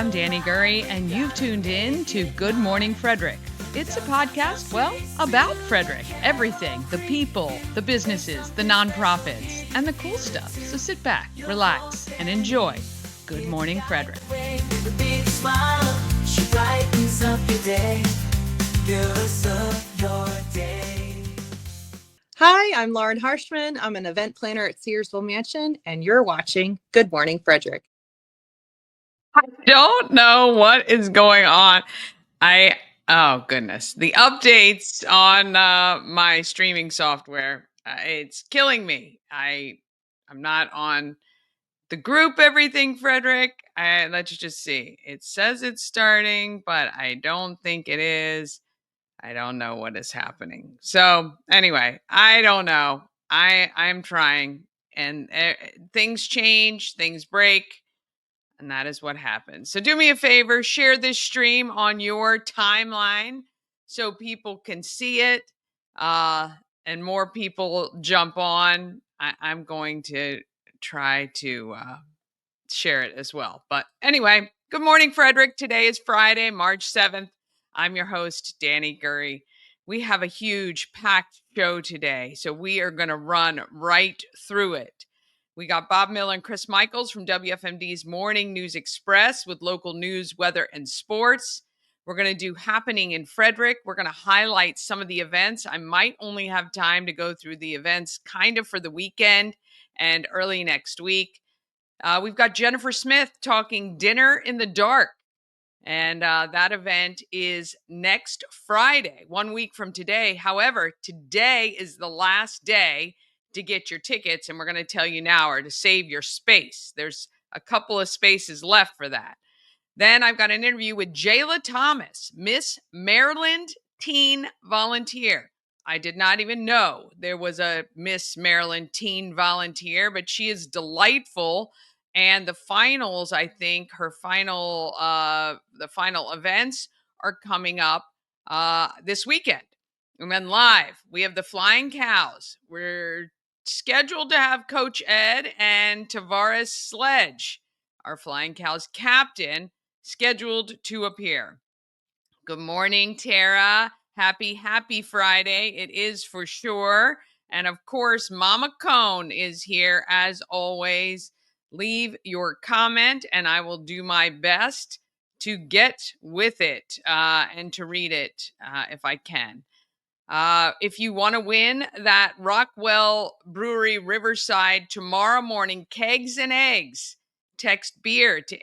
I'm Danny Gurry, and you've tuned in to Good Morning Frederick. It's a podcast, well, about Frederick. Everything, the people, the businesses, the nonprofits, and the cool stuff. So sit back, relax, and enjoy Good Morning Frederick. Hi, I'm Lauren Harshman. I'm an event planner at Searsville Mansion, and you're watching Good Morning Frederick. I don't know what is going on. Oh goodness, the updates on my streaming software, it's killing me. I'm not on the group Everything Frederick. Let's just see. It says it's starting, but I don't think it is. I don't know what is happening. So anyway, I don't know. I'm trying, and things change, things break. And that is what happens. So do me a favor, share this stream on your timeline so people can see it and more people jump on. I'm going to try to share it as well. But anyway, good morning, Frederick. Today is Friday, March 7th. I'm your host, Danny Gurry. We have a huge packed show today, so we are going to run right through it. We got Bob Miller and Chris Michaels from WFMD's Morning News Express with local news, weather, and sports. We're going to do Happening in Frederick. We're going to highlight some of the events. I might only have time to go through the events kind of for the weekend and early next week. We've got Jennifer Smith talking Dinner in the Dark. And that event is next Friday, 1 week from today. However, today is the last day to get your tickets, and we're going to tell you now, or to save your space. There's a couple of spaces left for that. Then I've got an interview with Jayla Thomas, Miss Maryland Teen Volunteer. I did not even know there was a Miss Maryland Teen Volunteer, but she is delightful. And the finals, I think, the final events are coming up this weekend. And then live, we have the Flying Cows. We're scheduled to have Coach Ed and Tavares Sledge, our Flying Cows captain, scheduled to appear. Good morning, Tara. Happy Friday. It is for sure. And of course, Mama Cone is here as always. Leave your comment and I will do my best to get with it and to read it if I can. If you want to win that Rockwell Brewery Riverside tomorrow morning, kegs and eggs, text beer to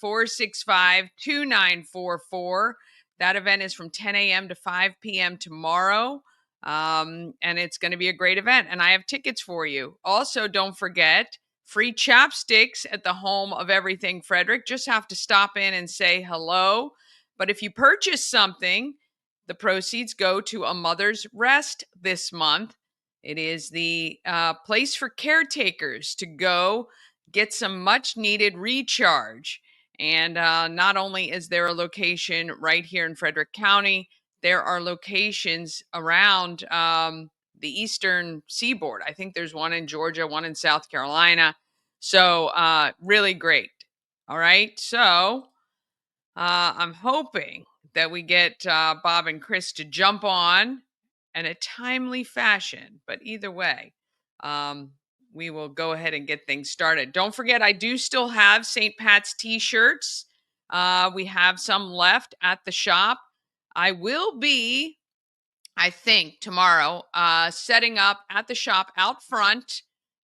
888-465-2944. That event is from 10 a.m. to 5 p.m. tomorrow. And it's going to be a great event. And I have tickets for you. Also, don't forget, free chopsticks at the home of Everything Frederick. Just have to stop in and say hello. But if you purchase something, the proceeds go to A Mother's Rest this month. It is the place for caretakers to go get some much needed recharge. And not only is there a location right here in Frederick County, there are locations around the eastern seaboard. I think there's one in Georgia, one in South Carolina. So really great. All right. So I'm hoping that we get Bob and Chris to jump on in a timely fashion. But either way, we will go ahead and get things started. Don't forget, I do still have St. Pat's t-shirts. We have some left at the shop. I will be, I think, tomorrow setting up at the shop out front,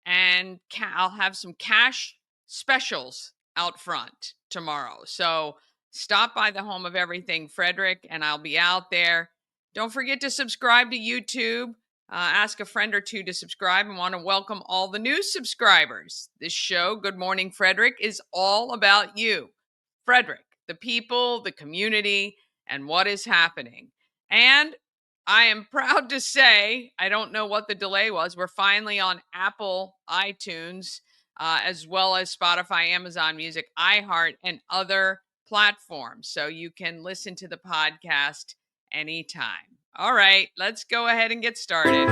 and I'll have some cash specials out front tomorrow. So stop by the home of Everything Frederick, and I'll be out there. Don't forget to subscribe to YouTube. Ask a friend or two to subscribe, and want to welcome all the new subscribers. This show, Good Morning Frederick, is all about you, Frederick, the people, the community, and what is happening. And I am proud to say, I don't know what the delay was. We're finally on Apple iTunes, as well as Spotify, Amazon Music, iHeart, and other platforms. So you can listen to the podcast anytime. All right, let's go ahead and get started.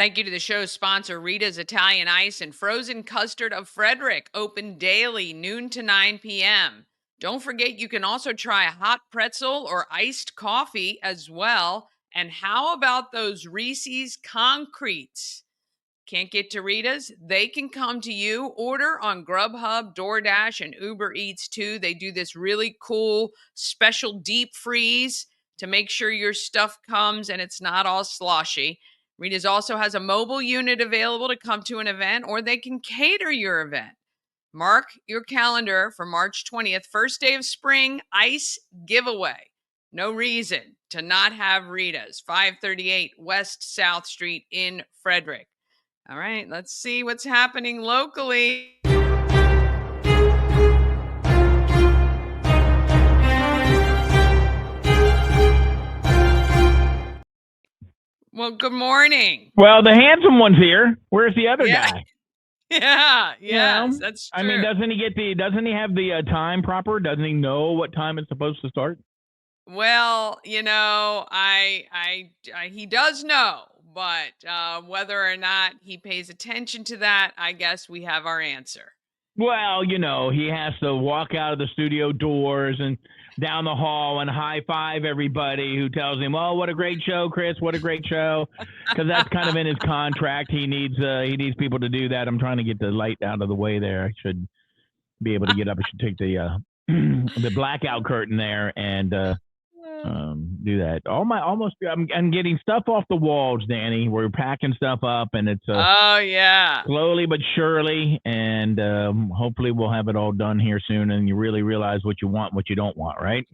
Thank you to the show's sponsor, Rita's Italian Ice and Frozen Custard of Frederick, open daily, noon to 9 p.m. Don't forget, you can also try a hot pretzel or iced coffee as well. And how about those Reese's Concretes? Can't get to Rita's? They can come to you. Order on Grubhub, DoorDash, and Uber Eats too. They do this really cool special deep freeze to make sure your stuff comes and it's not all sloshy. Rita's also has a mobile unit available to come to an event, or they can cater your event. Mark your calendar for March 20th, first day of spring ice giveaway. No reason to not have Rita's, 538 West South Street in Frederick. All right, let's see what's happening locally. Well, good morning. Well, the handsome one's here. Where's the other Yeah. guy? Yeah, You yes, know? that's true. I mean, doesn't he have the time proper? Doesn't he know what time it's supposed to start? Well, he does know, but whether or not he pays attention to that, I guess we have our answer. Well, he has to walk out of the studio doors and down the hall and high five everybody who tells him, "Oh, what a great show, Chris! What a great show!" Because that's kind of in his contract. He needs people to do that. I'm trying to get the light out of the way there. I should be able to get up. I should take the the blackout curtain there and do that. I'm getting stuff off the walls, Danny. We're packing stuff up, and it's Oh yeah, slowly but surely, and hopefully we'll have it all done here soon. And you really realize what you want, what you don't want, right?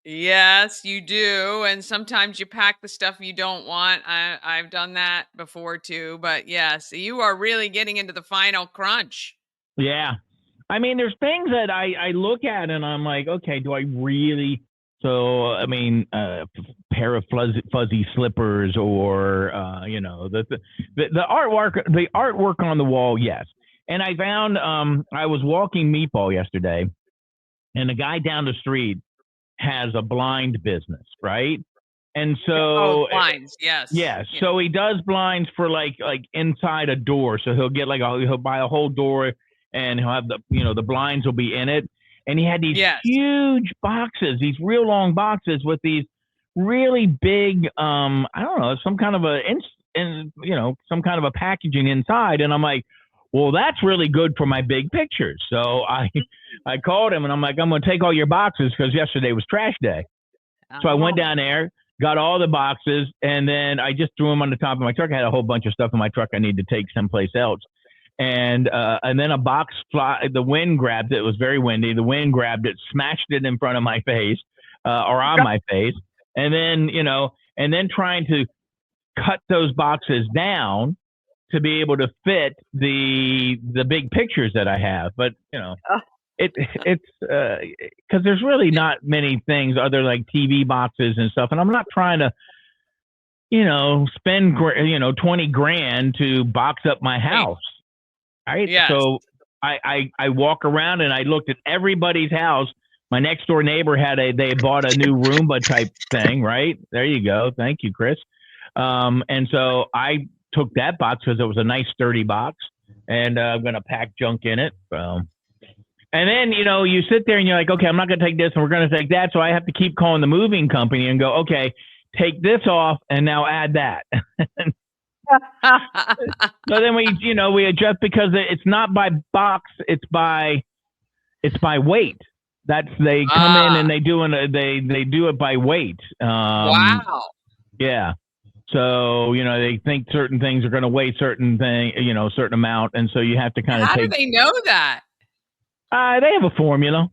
yes, you do. And sometimes you pack the stuff you don't want. I've done that before too. But yes, you are really getting into the final crunch. Yeah. I mean, there's things that I look at and I'm like, okay, do I really? So, I mean, pair of fuzzy slippers, or the artwork on the wall, yes. And I found I was walking Meatball yesterday, and the guy down the street has a blind business, right? And so, blinds, yes. yeah, so he does blinds for like inside a door. So he'll get he'll buy a whole door, and he'll have the blinds will be in it. And he had these huge boxes, these real long boxes with these really big, I don't know, some kind of some kind of a packaging inside. And I'm like, well, that's really good for my big pictures. So I called him and I'm like, I'm going to take all your boxes because yesterday was trash day. So I went down there, got all the boxes, and then I just threw them on the top of my truck. I had a whole bunch of stuff in my truck I need to take someplace else. And then a box the wind grabbed it. It was very windy. The wind grabbed it, smashed it in front of my face, or on my face. And then trying to cut those boxes down to be able to fit the big pictures that I have. But, it's because there's really not many things other like TV boxes and stuff. And I'm not trying to, spend, 20 grand to box up my house. Right. Yes. So I walk around and I looked at everybody's house. My next door neighbor they bought a new Roomba type thing. Right. There you go. Thank you, Chris. And so I took that box because it was a nice sturdy box, and I'm going to pack junk in it. And then, you sit there and you're like, okay, I'm not going to take this and we're going to take that. So I have to keep calling the moving company and go, okay, take this off and now add that. So then we adjust because it's not by box, it's by weight. They come in and they do it by weight. Wow. Yeah. So, they think certain things are going to weigh certain amount. And so you have to kind of How do they know that? They have a formula.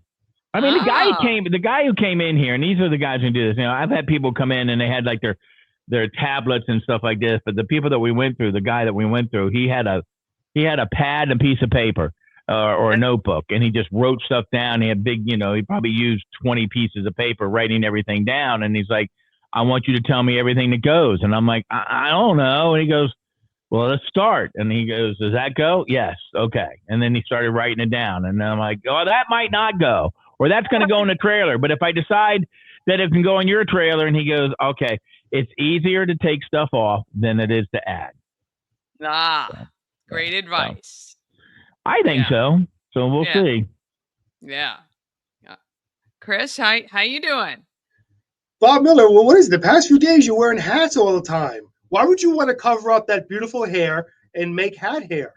I mean, the guy who came in here, and these are the guys who do this. I've had people come in and they had like their tablets and stuff like this. But the people that we went through, the guy that we went through, he had a pad and a piece of paper or a notebook, and he just wrote stuff down. He had big, he probably used 20 pieces of paper writing everything down. And he's like, I want you to tell me everything that goes. And I'm like, I don't know. And he goes, well, let's start. And he goes, does that go? Yes. Okay. And then he started writing it down. And I'm like, oh, that might not go, or that's going to go in the trailer. But if I decide that it can go in your trailer, and he goes, okay, it's easier to take stuff off than it is to add. Great advice. I think so. So we'll see. Yeah. Chris, how you doing? Bob Miller, well, what is it? The past few days you're wearing hats all the time. Why would you want to cover up that beautiful hair and make hat hair?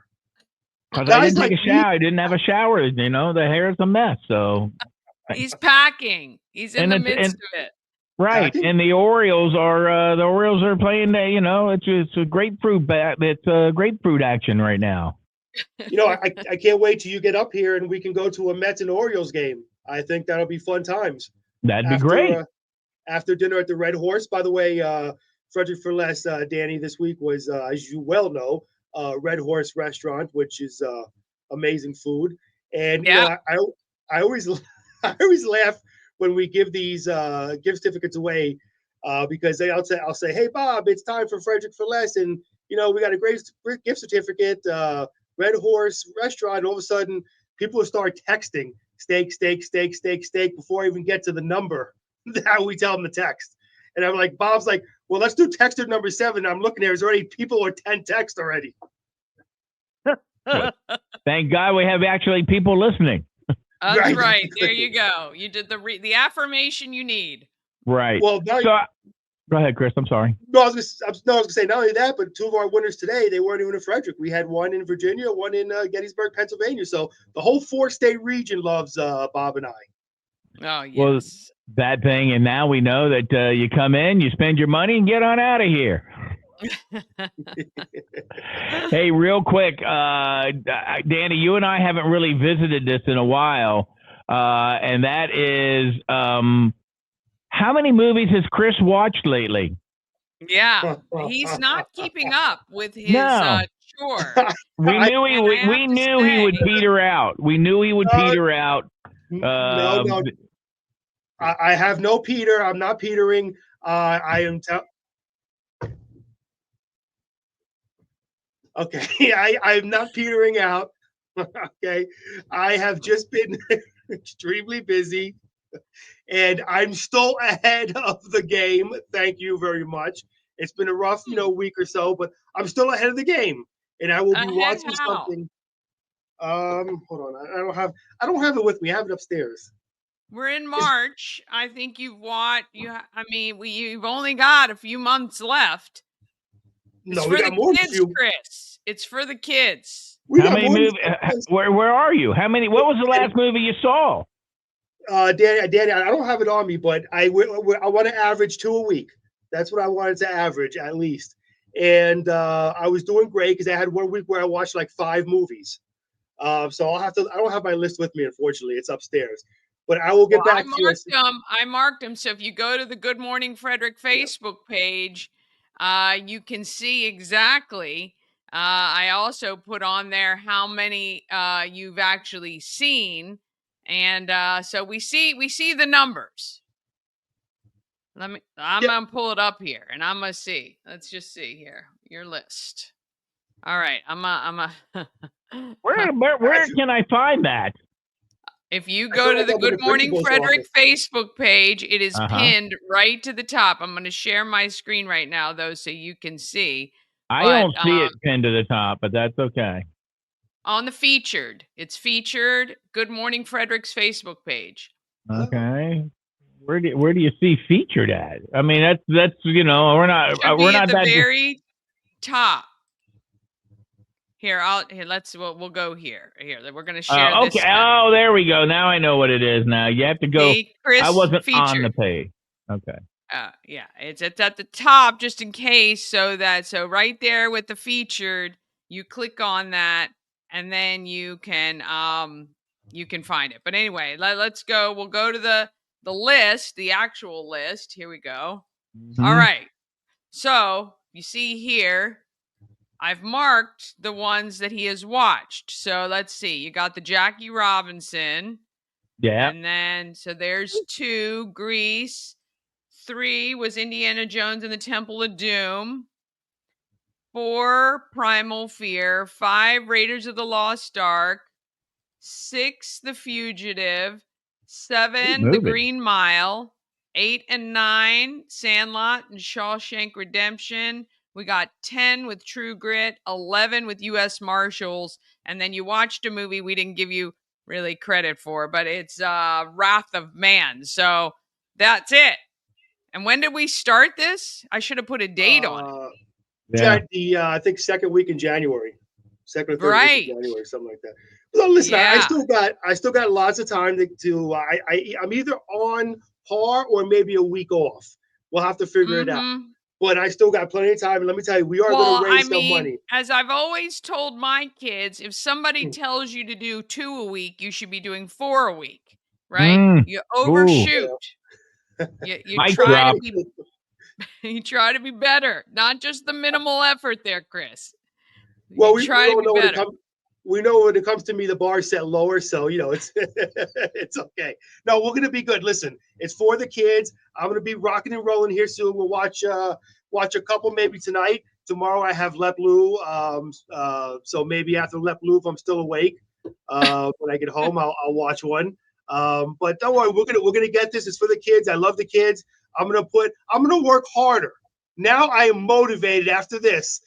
Because I didn't take a shower. I didn't have a shower. You know, the hair is a mess. So he's packing. He's in the midst of it. Right, Packing? and the Orioles are playing. You know, it's a grapefruit. It's a grapefruit action right now. You know, I can't wait till you get up here and we can go to a Mets and Orioles game. I think that'll be fun times. That'd be great. After dinner at the Red Horse. By the way, Frederick for Less, Danny, this week was, as you well know, Red Horse Restaurant, which is amazing food. And you know, I always I always laugh when we give these gift certificates away because I'll say, hey Bob, it's time for Frederick for Less, and you know we got a great gift certificate, Red Horse Restaurant. And all of a sudden, people will start texting steak, steak, steak, steak, steak before I even get to the number that we tell them to text. And I'm like, Bob's like, well, let's do texter number 7. I'm looking there. There's already people with 10 texts already. Well, thank God we have actually people listening. That's right. There you go. You did the affirmation you need. Right. Well, go ahead, Chris. I'm sorry. No, I was going to say not only that, but 2 of our winners today, they weren't even in Frederick. We had one in Virginia, one in Gettysburg, Pennsylvania. So the whole 4-state region loves Bob and I. Oh, yes. Well, that thing, and now we know that you come in, you spend your money, and get on out of here. Hey, real quick, Danny, you and I haven't really visited this in a while, and that is how many movies has Chris watched lately? Yeah, he's not keeping up with his chore. We knew he would peter out. We knew he would peter out. No. I have no Peter. I'm not petering. I am. Okay, I'm not petering out. Okay, I have just been extremely busy, and I'm still ahead of the game. Thank you very much. It's been a rough, week or so, but I'm still ahead of the game, and I will be watching something. Hold on, I don't have it with me. I have it upstairs. We're in March. I think you've watched. You've only got a few months left. It's for the kids, Chris. It's for the kids. How many movies? Where are you? How many? What was the last movie you saw? Danny, I don't have it on me, but I want to average 2 a week. That's what I wanted to average at least. And I was doing great because I had 1 week where I watched like 5 movies. So I don't have my list with me, unfortunately. It's upstairs. But I will get back to you. I marked them. So if you go to the Good Morning Frederick Facebook page, you can see exactly. I also put on there how many you've actually seen, and so we see the numbers. I'm gonna pull it up here, and I'm gonna see. Let's just see here your list. All right, Where can I find that? If you go to the Good Morning Frederick Facebook page, it is pinned right to the top. I'm going to share my screen right now, though, so you can see. I don't see it pinned to the top, but that's okay. On the featured. It's featured. Good Morning Frederick's Facebook page. Okay. Where do you see featured at? I mean, that's we're not at the very top. Here, we'll go here. Here, we're going to share this. Okay. Oh, there we go. Now I know what it is now. You have to go. Chris, I wasn't featured. On the page. Okay. Yeah, it's at the top just in case, so right there with the featured, you click on that and then you can find it. But anyway, let's go. We'll go to the list, the actual list. Here we go. Mm-hmm. All right. So, you see here, I've marked the ones that he has watched. So let's see. You got the Jackie Robinson. Yeah. And then, so there's 2, Grease. 3 was Indiana Jones and the Temple of Doom. 4, Primal Fear. 5, Raiders of the Lost Ark. 6, The Fugitive. 7, The Green Mile. 8 and 9, Sandlot and Shawshank Redemption. We got 10 with True Grit, 11 with U.S. Marshals, and then you watched a movie we didn't give you really credit for, but it's Wrath of Man. So that's it. And when did we start this? I should have put a date on it. I think second week in January, second or third week in January, something like that. So listen, I still got lots of time to I'm either on par or maybe a week off. We'll have to figure it out. But I still got plenty of time. And let me tell you, we are going to raise some money. As I've always told my kids, if somebody tells you to do 2 a week, you should be doing 4 a week, right? You overshoot. You try to be you try to be better, not just the minimal effort there, Chris. Well, we know when it comes to me, the bar set lower, so it's it's okay. No, we're gonna be good. Listen, it's for the kids. I'm gonna be rocking and rolling here soon. We'll watch a couple maybe tonight. Tomorrow I have Let Blue. So maybe after Let Blue, if I'm still awake, when I get home, I'll watch one. But don't worry, we're gonna get this. It's for the kids. I love the kids. I'm gonna work harder. Now I am motivated after this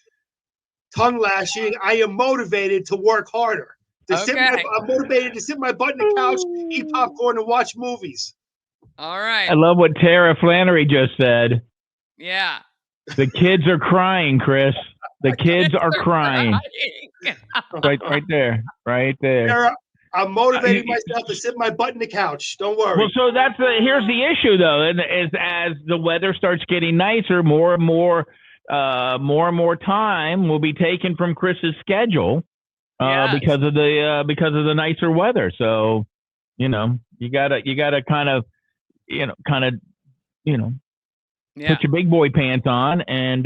tongue lashing. I am motivated to work harder. I'm motivated to sit my butt on the couch, eat popcorn, and watch movies. All right. I love what Tara Flannery just said. Yeah. The kids are crying, Chris. The kids are crying. Right there. Tara, I'm motivating myself to sit my butt on the couch. Don't worry. Well, so here's the issue, though, and as the weather starts getting nicer, more and more time will be taken from Chris's schedule because of the nicer weather. So, you gotta kind of put your big boy pants on and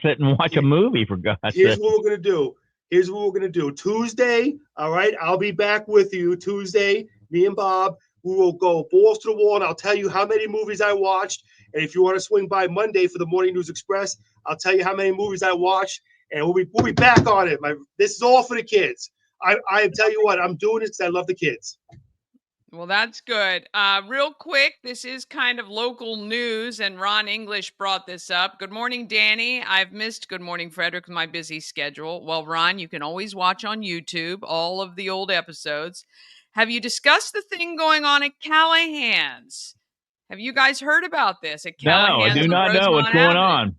sit and watch a movie, for God's sake. Here's what we're gonna do. Tuesday, all right, I'll be back with you Tuesday. Me and Bob, we will go balls to the wall, and I'll tell you how many movies I watched. And if you want to swing by Monday for the Morning News Express, I'll tell you how many movies I watched, and we'll be back on it. This is all for the kids. I tell you what, I'm doing this because I love the kids. Well, that's good. Real quick, this is kind of local news, and Ron English brought this up. Good morning, Danny. I've missed Good Morning, Frederick, with my busy schedule. Well, Ron, you can always watch on YouTube all of the old episodes. Have you discussed the thing going on at Callahan's? Have you guys heard about this at Callahan's? No, I do not know what's going on.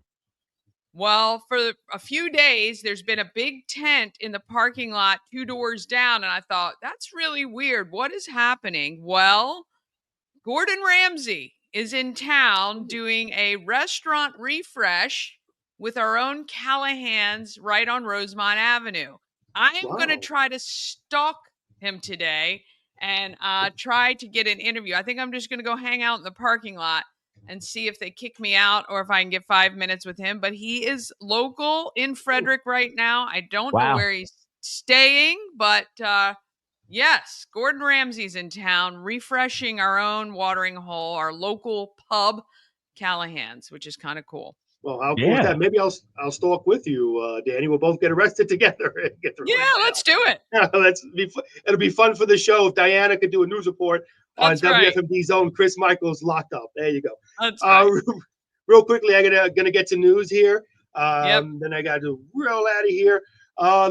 Well, for a few days, there's been a big tent in the parking lot 2 doors down, and I thought, that's really weird. What is happening? Well, Gordon Ramsay is in town doing a restaurant refresh with our own Callahan's right on Rosemont Avenue. I'm going to try to stalk him today and try to get an interview. I think I'm just going to go hang out in the parking lot and see if they kick me out or if I can get 5 minutes with him. But he is local in Frederick right now. I don't know where he's staying, but yes, Gordon Ramsay's in town refreshing our own watering hole, our local pub, Callahan's, which is kind of cool. Well, how cool is that? Maybe I'll stalk with you, Danny. We'll both get arrested together. Let's do it. It'll be fun for the show if Diana could do a news report on WFMD's own Chris Michaels locked up. There you go. That's right. Real quickly, I'm gonna get to news here. Then I got to roll out of here.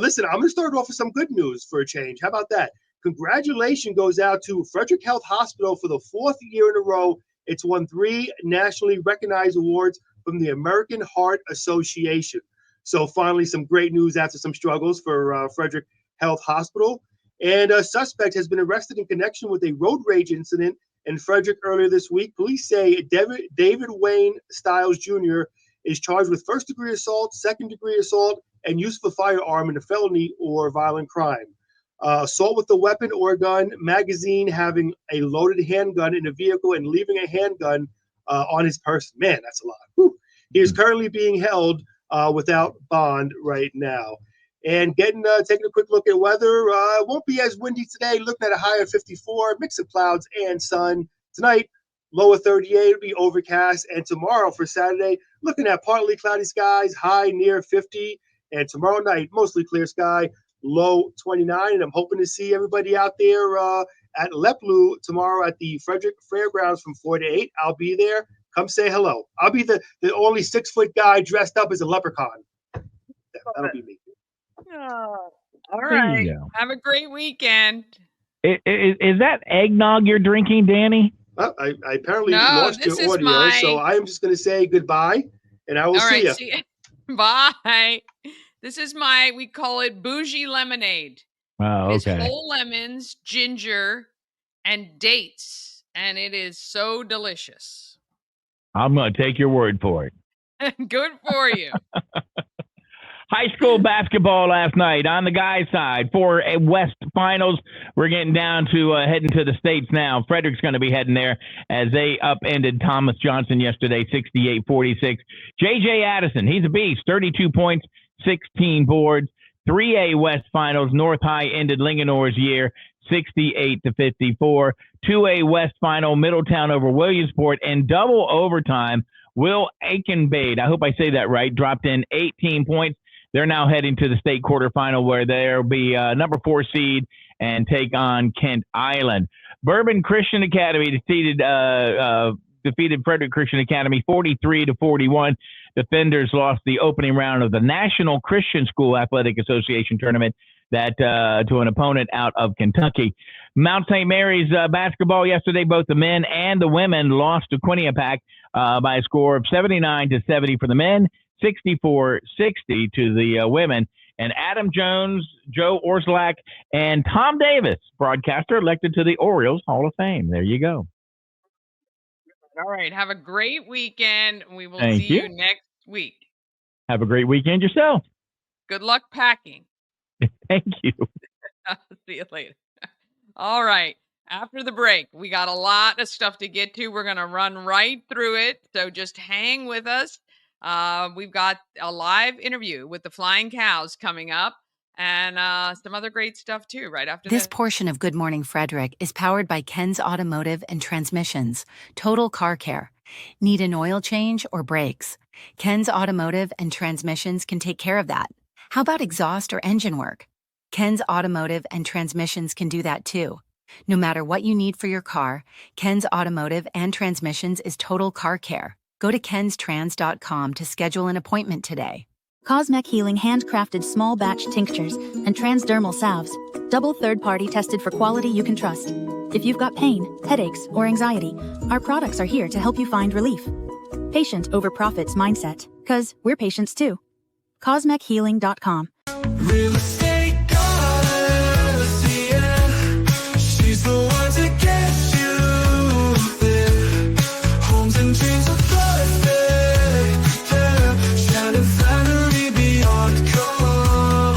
Listen, I'm gonna start off with some good news for a change. How about that? Congratulations goes out to Frederick Health Hospital for the 4th year in a row. It's won 3 nationally recognized awards from the American Heart Association. So finally, some great news after some struggles for Frederick Health Hospital. And a suspect has been arrested in connection with a road rage incident in Frederick earlier this week. Police say David Wayne Stiles Jr. is charged with first-degree assault, second-degree assault, and use of a firearm in a felony or violent crime. Assault with a weapon or gun, magazine, having a loaded handgun in a vehicle, and leaving a handgun on his person. Man, that's a lot. Whew. He is currently being held without bond right now. And taking a quick look at weather, it won't be as windy today. Looking at a high of 54, mix of clouds and sun. Tonight, low of 38, it'll be overcast. And tomorrow for Saturday, looking at partly cloudy skies, high near 50. And tomorrow night, mostly clear sky, low 29. And I'm hoping to see everybody out there at Let Blue tomorrow at the Frederick Fairgrounds from 4 to 8. I'll be there. Come say hello. I'll be the only 6-foot guy dressed up as a leprechaun. them. That'll be me. Oh, all right. Have a great weekend. Is that eggnog you're drinking, Danny? Well, I apparently lost your audio, so I am just going to say goodbye, and I will see you. See you. Bye. This is we call it bougie lemonade. Oh, okay. It is whole lemons, ginger, and dates, and it is so delicious. I'm going to take your word for it. Good for you. High school basketball last night on the guys' side for a West Finals. We're getting down to heading to the States now. Frederick's going to be heading there as they upended Thomas Johnson yesterday, 68-46. J.J. Addison, he's a beast, 32 points, 16 boards. 3A West Finals, North High ended Linganor's year, 68-54. 2A West Final, Middletown over Williamsport, and double overtime. Will Aikenbade, I hope I say that right, dropped in 18 points. They're now heading to the state quarterfinal where there'll be number 4 seed and take on Kent Island. Bourbon Christian Academy defeated Frederick Christian Academy 43-41. Defenders lost the opening round of the National Christian School Athletic Association tournament to an opponent out of Kentucky. Mount St. Mary's basketball yesterday, both the men and the women lost to Quinnipiac by a score of 79-70 for the men, 64-60 to the women. And Adam Jones, Joe Orslak, and Tom Davis, broadcaster, elected to the Orioles Hall of Fame. There you go. All right. Have a great weekend. We will see you next week. Have a great weekend yourself. Good luck packing. Thank you. I'll see you later. All right. After the break, we got a lot of stuff to get to. We're going to run right through it. So just hang with us. We've got a live interview with the Flying Cows coming up and some other great stuff too right after this. This portion of Good Morning Frederick is powered by Ken's Automotive and Transmissions, Total Car Care. Need an oil change or brakes? Ken's Automotive and Transmissions can take care of that. How about exhaust or engine work? Ken's Automotive and Transmissions can do that too. No matter what you need for your car, Ken's Automotive and Transmissions is Total Car Care. Go to kenstrans.com to schedule an appointment today. Cosmec Healing handcrafted small batch tinctures and transdermal salves, double third-party tested for quality you can trust. If you've got pain, headaches, or anxiety, our products are here to help you find relief. Patient over profits mindset, 'cause we're patients too. CosmecHealing.com. Real estate goddess, yeah. She's the one to get you there. Homes and dreams are perfect, yeah. Shannon Flannery beyond compare.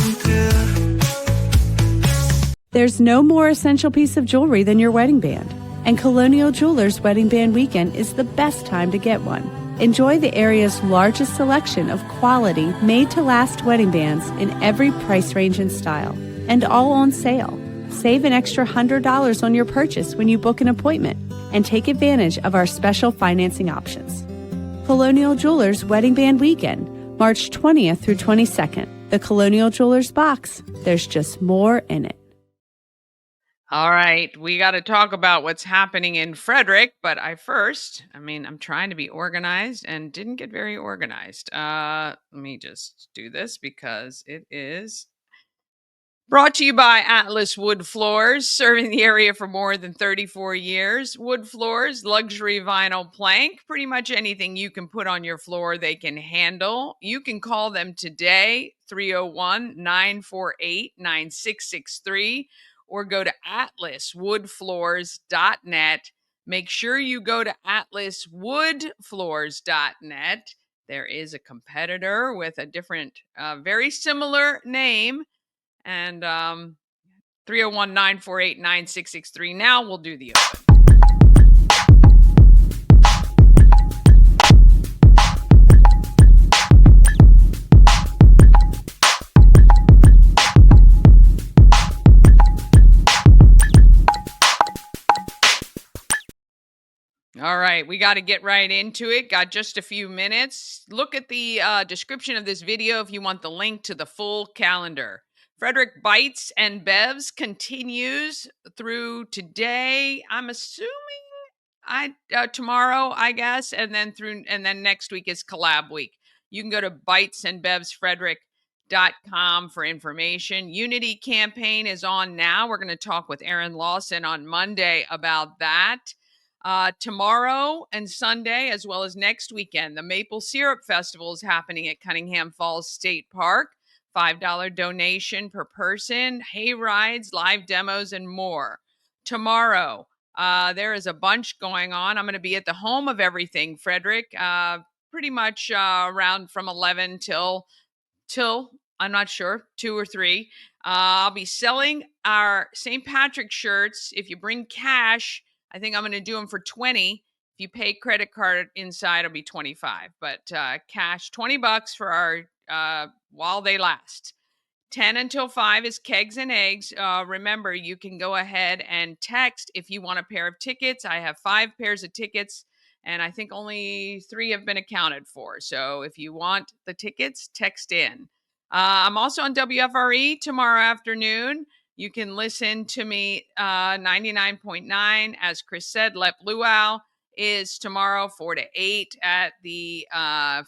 There's no more essential piece of jewelry than your wedding band, and Colonial Jewelers Wedding Band Weekend is the best time to get one. Enjoy the area's largest selection of quality, made-to-last wedding bands in every price range and style, and all on sale. Save an extra $100 on your purchase when you book an appointment, and take advantage of our special financing options. Colonial Jewelers Wedding Band Weekend, March 20th through 22nd. The Colonial Jewelers box. There's just more in it. All right, we got to talk about what's happening in Frederick, but I'm trying to be organized and didn't get very organized. Let me just do this because it is brought to you by Atlas Wood Floors, serving the area for more than 34 years. Wood Floors, luxury vinyl plank, pretty much anything you can put on your floor they can handle. You can call them today, 301-948-9663. Or go to atlaswoodfloors.net. Make sure you go to atlaswoodfloors.net. There is a competitor with a different, very similar name. And 301-948-9663. Now we'll do the open. All right, we got to get right into it. Got just a few minutes. Look at the description of this video if you want the link to the full calendar. Frederick Bites and Bevs continues through today. I'm assuming tomorrow, I guess, and then next week is Collab Week. You can go to bitesandbevsfrederick.com for information. Unity campaign is on now. We're going to talk with Aaron Lawson on Monday about that. Tomorrow and Sunday, as well as next weekend, the Maple Syrup Festival is happening at Cunningham Falls State Park. $5 donation per person, hay rides, live demos, and more. Tomorrow, there is a bunch going on. I'm going to be at the home of everything, Frederick, pretty much around from 11 till I'm not sure, 2 or 3. I'll be selling our St. Patrick's shirts. If you bring cash, I think I'm going to do them for 20. If you pay credit card inside, it'll be 25. But cash, $20 for our while they last. 10 until 5 is Kegs and Eggs. Remember, you can go ahead and text if you want a pair of tickets. I have 5 pairs of tickets, and I think only 3 have been accounted for. So if you want the tickets, text in. I'm also on WFRE tomorrow afternoon. You can listen to me 99.9. As Chris said, Let Luau is tomorrow 4 to 8 at the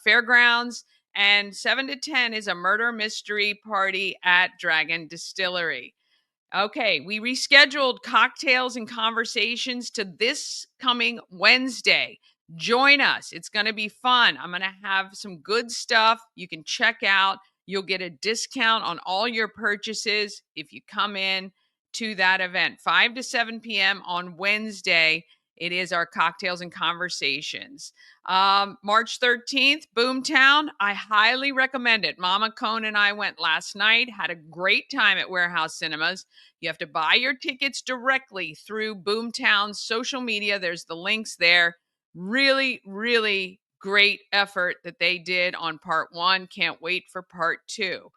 fairgrounds. And 7 to 10 is a murder mystery party at Dragon Distillery. Okay, we rescheduled Cocktails and Conversations to this coming Wednesday. Join us. It's going to be fun. I'm going to have some good stuff you can check out. You'll get a discount on all your purchases if you come in to that event. 5 to 7 p.m. on Wednesday. It is our Cocktails and Conversations. March 13th, Boomtown. I highly recommend it. Mama Cone and I went last night, had a great time at Warehouse Cinemas. You have to buy your tickets directly through Boomtown's social media. There's the links there. Really, really great effort that they did on part 1. Can't wait for part 2.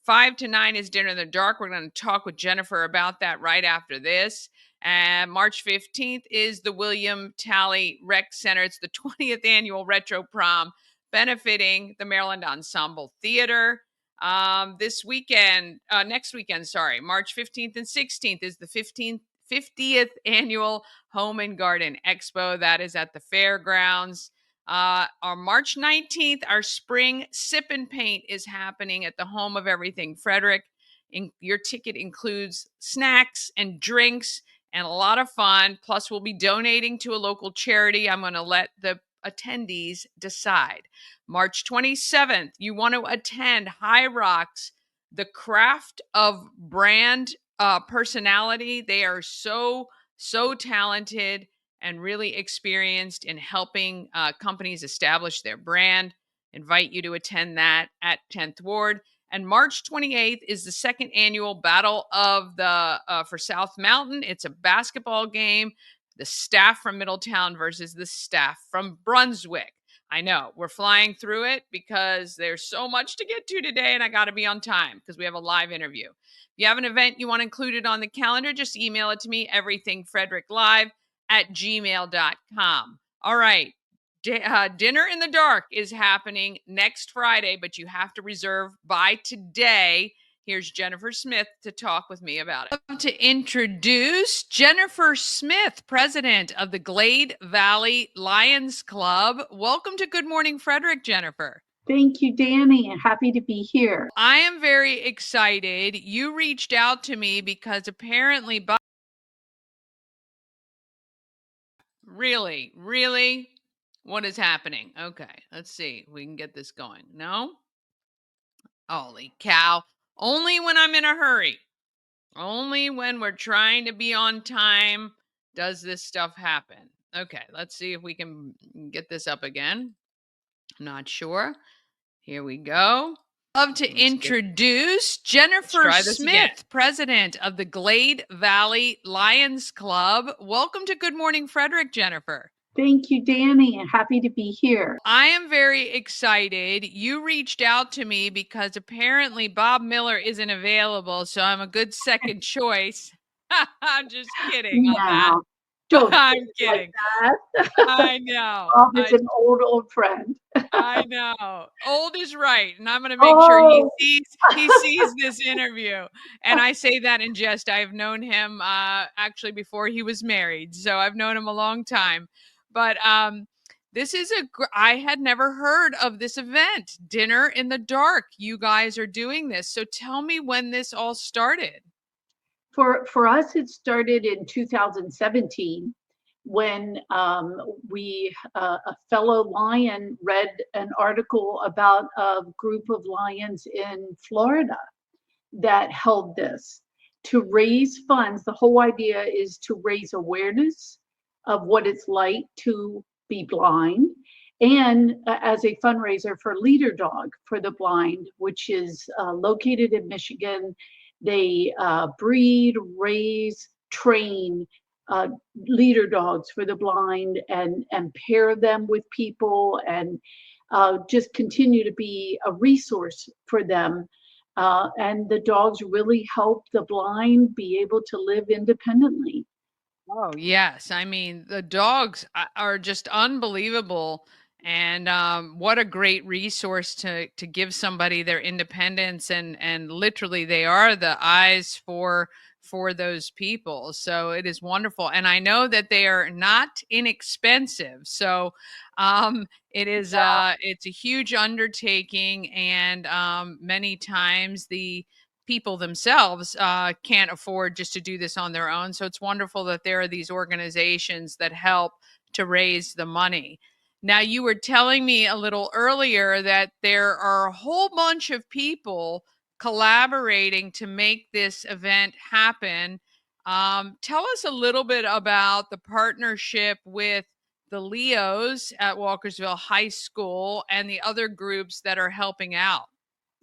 5 to 9 is Dinner in the Dark. We're going to talk with Jennifer about that right after this. And March 15th is the William Talley Rec Center. It's the 20th annual Retro Prom benefiting the Maryland Ensemble Theater. Next weekend, March 15th and 16th is the 50th annual Home and Garden Expo. That is at the fairgrounds. On March 19th, our spring sip and paint is happening at the home of everything, Frederick. Your ticket includes snacks and drinks and a lot of fun. Plus, we'll be donating to a local charity. I'm going to let the attendees decide. March 27th, you want to attend High Rocks, the craft of brand personality. They are so talented and really experienced in helping companies establish their brand. Invite you to attend that at 10th Ward. And March 28th is the second annual Battle of the for South Mountain. It's a basketball game. The staff from Middletown versus the staff from Brunswick. I know we're flying through it because there's so much to get to today, and I got to be on time because we have a live interview. If you have an event you want included on the calendar, just email it to me, everythingfredericklive@gmail.com. All right. Dinner in the Dark is happening next Friday, but you have to reserve by today. Here's Jennifer Smith to talk with me about it. To introduce Jennifer Smith, president of the Glade Valley Lions Club. Welcome to Good Morning Frederick, Jennifer. Thank you, Danny, and happy to be here. I am very excited. You reached out to me because apparently Really? What is happening? Okay, let's see. We can get this going. No? Holy cow. Only when I'm in a hurry. Only when we're trying to be on time does this stuff happen. Okay, let's see if we can get this up again. Not sure. Here we go. Love to introduce Jennifer Smith, president of the Glade Valley Lions Club. Welcome to Good Morning Frederick, Jennifer. Thank you, Danny, and happy to be here. I am very excited. You reached out to me because apparently Bob Miller isn't available, so I'm a good second choice. I'm just kidding on that. I'm kidding. Like that. I know. Bob is an old friend. I know. Old is right. And I'm going to make sure he sees this interview. And I say that in jest. I've known him actually before he was married. So I've known him a long time. But I had never heard of this event, Dinner in the Dark. You guys are doing this. So tell me when this all started. For us, it started in 2017 when a fellow lion read an article about a group of lions in Florida that held this to raise funds. The whole idea is to raise awareness of what it's like to be blind, and as a fundraiser for Leader Dog for the Blind, which is located in Michigan. They breed, raise, train leader dogs for the blind, and pair them with people, and just continue to be a resource for them. And the dogs really help the blind be able to live independently. Oh, yes. I mean, the dogs are just unbelievable. And what a great resource to give somebody their independence, and literally they are the eyes for those people. So it is wonderful. And I know that they are not inexpensive. So it's a huge undertaking, and many times the people themselves can't afford just to do this on their own. So it's wonderful that there are these organizations that help to raise the money. Now, you were telling me a little earlier that there are a whole bunch of people collaborating to make this event happen. Tell us a little bit about the partnership with the Leos at Walkersville High School and the other groups that are helping out.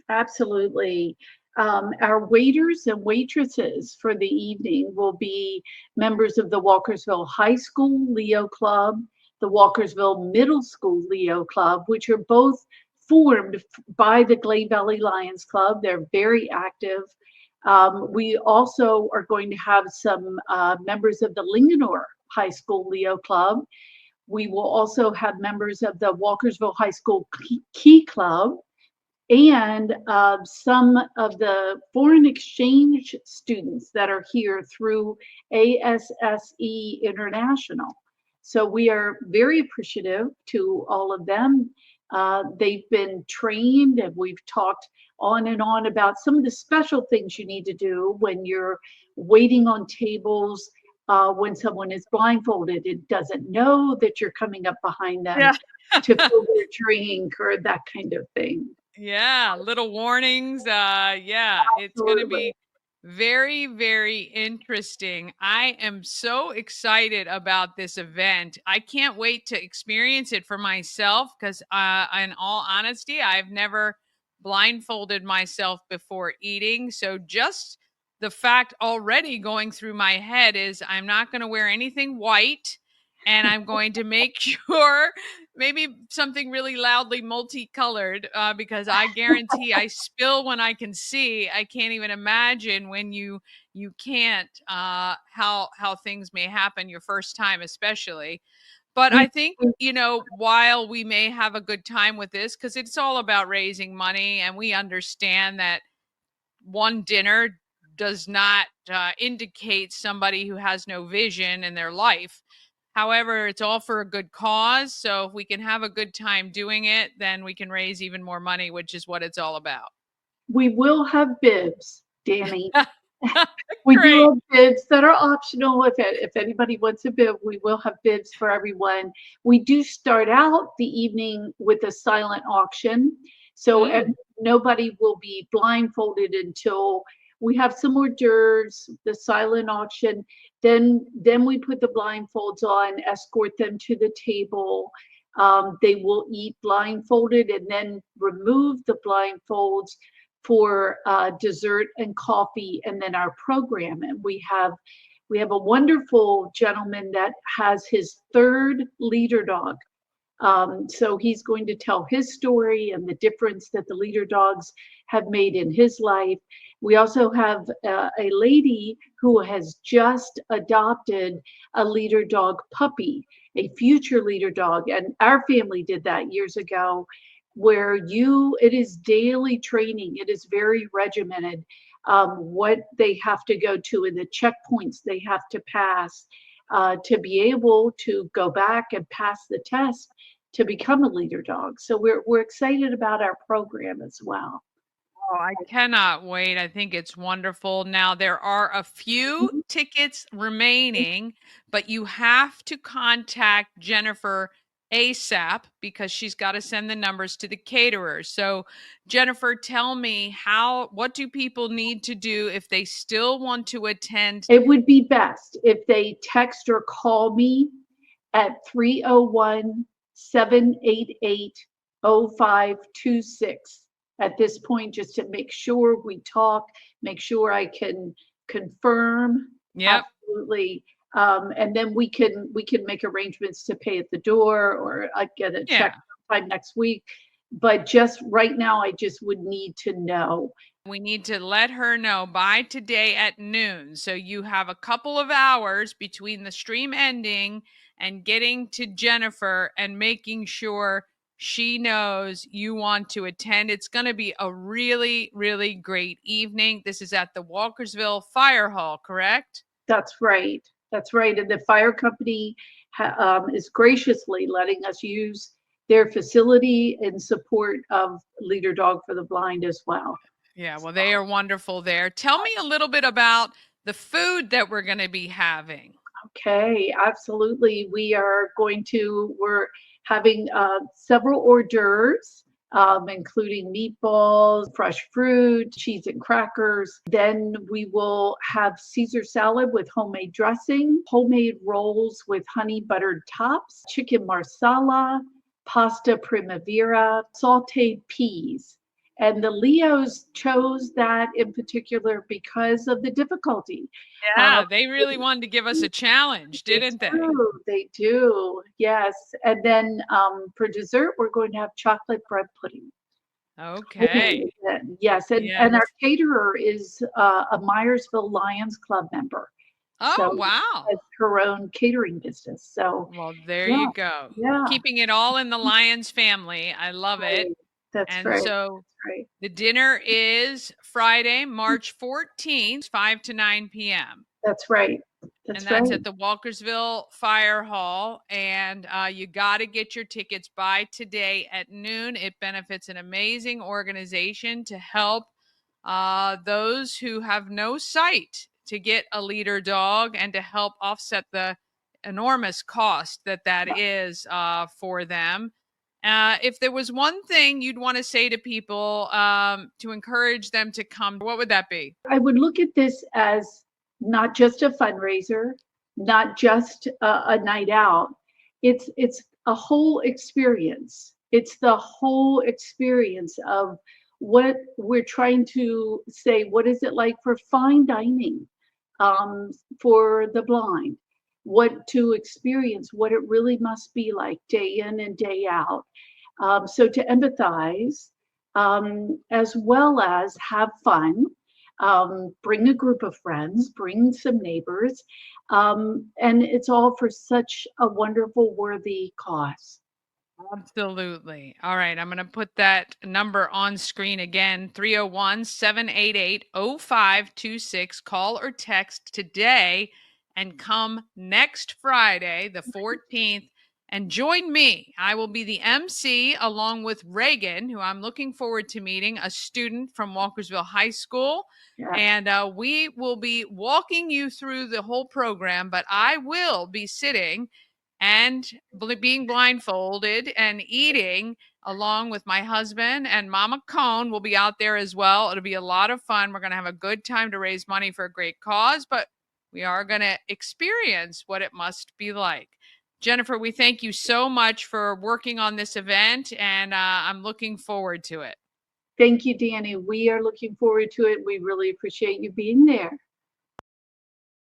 Absolutely. Our waiters and waitresses for the evening will be members of the Walkersville High School Leo Club, the Walkersville Middle School Leo Club, which are both formed by the Glade Valley Lions Club. They're very active. We also are going to have some members of the Linganore High School Leo Club. We will also have members of the Walkersville High School Key Club, and some of the foreign exchange students that are here through ASSE International. So we are very appreciative to all of them. They've been trained, and we've talked on and on about some of the special things you need to do when you're waiting on tables, when someone is blindfolded and doesn't know that you're coming up behind them to fill their drink or that kind of thing. Yeah, little warnings. Yeah, it's going to be very, very interesting. I am so excited about this event. I can't wait to experience it for myself because, in all honesty, I've never blindfolded myself before eating. So just the fact already going through my head is I'm not going to wear anything white, and I'm going to make sure maybe something really loudly multicolored, because I guarantee I spill when I can see. I can't even imagine when you can't, how things may happen your first time, especially. But I think, while we may have a good time with this, because it's all about raising money, and we understand that one dinner does not indicate somebody who has no vision in their life. However, it's all for a good cause. So if we can have a good time doing it, then we can raise even more money, which is what it's all about. We will have bibs, Danny. We Great. do have bibs that are optional. If anybody wants a bib, we will have bibs for everyone. We do start out the evening with a silent auction. So nobody will be blindfolded until we have some hors d'oeuvres, the silent auction. Then we put the blindfolds on, escort them to the table. They will eat blindfolded and then remove the blindfolds for dessert and coffee, and then our program. And we have a wonderful gentleman that has his third leader dog. So he's going to tell his story and the difference that the leader dogs have made in his life. We also have a lady who has just adopted a leader dog puppy, a future leader dog. And our family did that years ago, where it is daily training. It is very regimented, what they have to go to and the checkpoints they have to pass to be able to go back and pass the test to become a leader dog. So we're excited about our program as well. Oh, I cannot wait. I think it's wonderful. Now, there are a few tickets remaining, but you have to contact Jennifer ASAP because she's got to send the numbers to the caterers. So, Jennifer, tell me what do people need to do if they still want to attend? It would be best if they text or call me at 301-788-0526 at this point, just to make sure we talk, make sure I can confirm. Yep. Absolutely. And then we can make arrangements to pay at the door, or I get a check sometime next week. But just right now, I just would need to know. We need to let her know by today at noon. So you have a couple of hours between the stream ending and getting to Jennifer and making sure she knows you want to attend. It's going to be a really, really great evening. This is at the Walkersville Fire Hall, correct? That's right. That's right. And the fire company is graciously letting us use their facility in support of Leader Dog for the Blind as well. Yeah, well, they are wonderful there. Tell me a little bit about the food that we're going to be having. Okay, absolutely. We're having several hors d'oeuvres, including meatballs, fresh fruit, cheese and crackers. Then we will have Caesar salad with homemade dressing, homemade rolls with honey buttered tops, chicken marsala, pasta primavera, sauteed peas. And the Leos chose that in particular because of the difficulty. Yeah, they really wanted to give us a challenge, didn't they? They do, yes. And then for dessert, we're going to have chocolate bread pudding. Okay. Yes, and our caterer is a Myersville Lions Club member. Oh, so wow. Has her own catering business. So, well, there you go. Yeah. Keeping it all in the Lions family. I love it. That's right. So the dinner is Friday, March 14th, 5 to 9 p.m. That's right. That's at the Walkersville Fire Hall. And you got to get your tickets by today at noon. It benefits an amazing organization to help those who have no sight to get a leader dog and to help offset the enormous cost that is for them. If there was one thing you'd want to say to people to encourage them to come, what would that be? I would look at this as not just a fundraiser, not just a night out. It's a whole experience. It's the whole experience of what we're trying to say. What is it like for fine dining for the blind? What to experience, what it really must be like day in and day out. So to empathize, as well as have fun, bring a group of friends, bring some neighbors, and it's all for such a wonderful, worthy cause. Absolutely. All right. I'm going to put that number on screen again, 301-788-0526. Call or text today and come next Friday, the 14th, and join me. I will be the MC along with Reagan, who I'm looking forward to meeting, a student from Walkersville High School. Yeah. And we will be walking you through the whole program, but I will be sitting and being blindfolded and eating along with my husband, and Mama Cone will be out there as well. It'll be a lot of fun. We're going to have a good time to raise money for a great cause, but we are going to experience what it must be like. Jennifer, we thank you so much for working on this event, and I'm looking forward to it. Thank you, Danny. We are looking forward to it. We really appreciate you being there.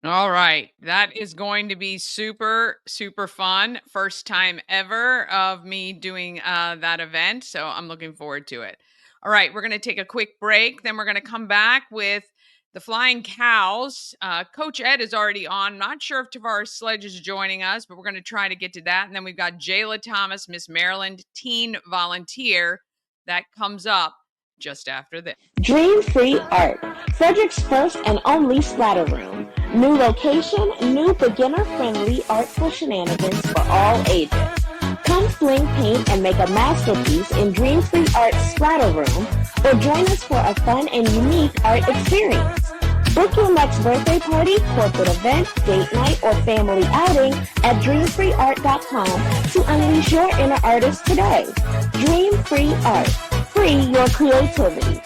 All right. That is going to be super, super fun. First time ever of me doing that event. So I'm looking forward to it. All right. We're going to take a quick break. Then we're going to come back with the Flying Cows. Coach Ed is already on. Not sure if Tavares Sledge is joining us, but we're going to try to get to that. And then we've got Jayla Thomas, Miss Maryland Teen Volunteer. That comes up just after this. Dream Free Art, Frederick's first and only splatter room. New location, new beginner-friendly artful shenanigans for all ages. Come sling paint and make a masterpiece in Dream Free Art's Splatter Room, or join us for a fun and unique art experience. Book your next birthday party, corporate event, date night, or family outing at dreamfreeart.com to unleash your inner artist today. Dream Free Art. Free your creativity.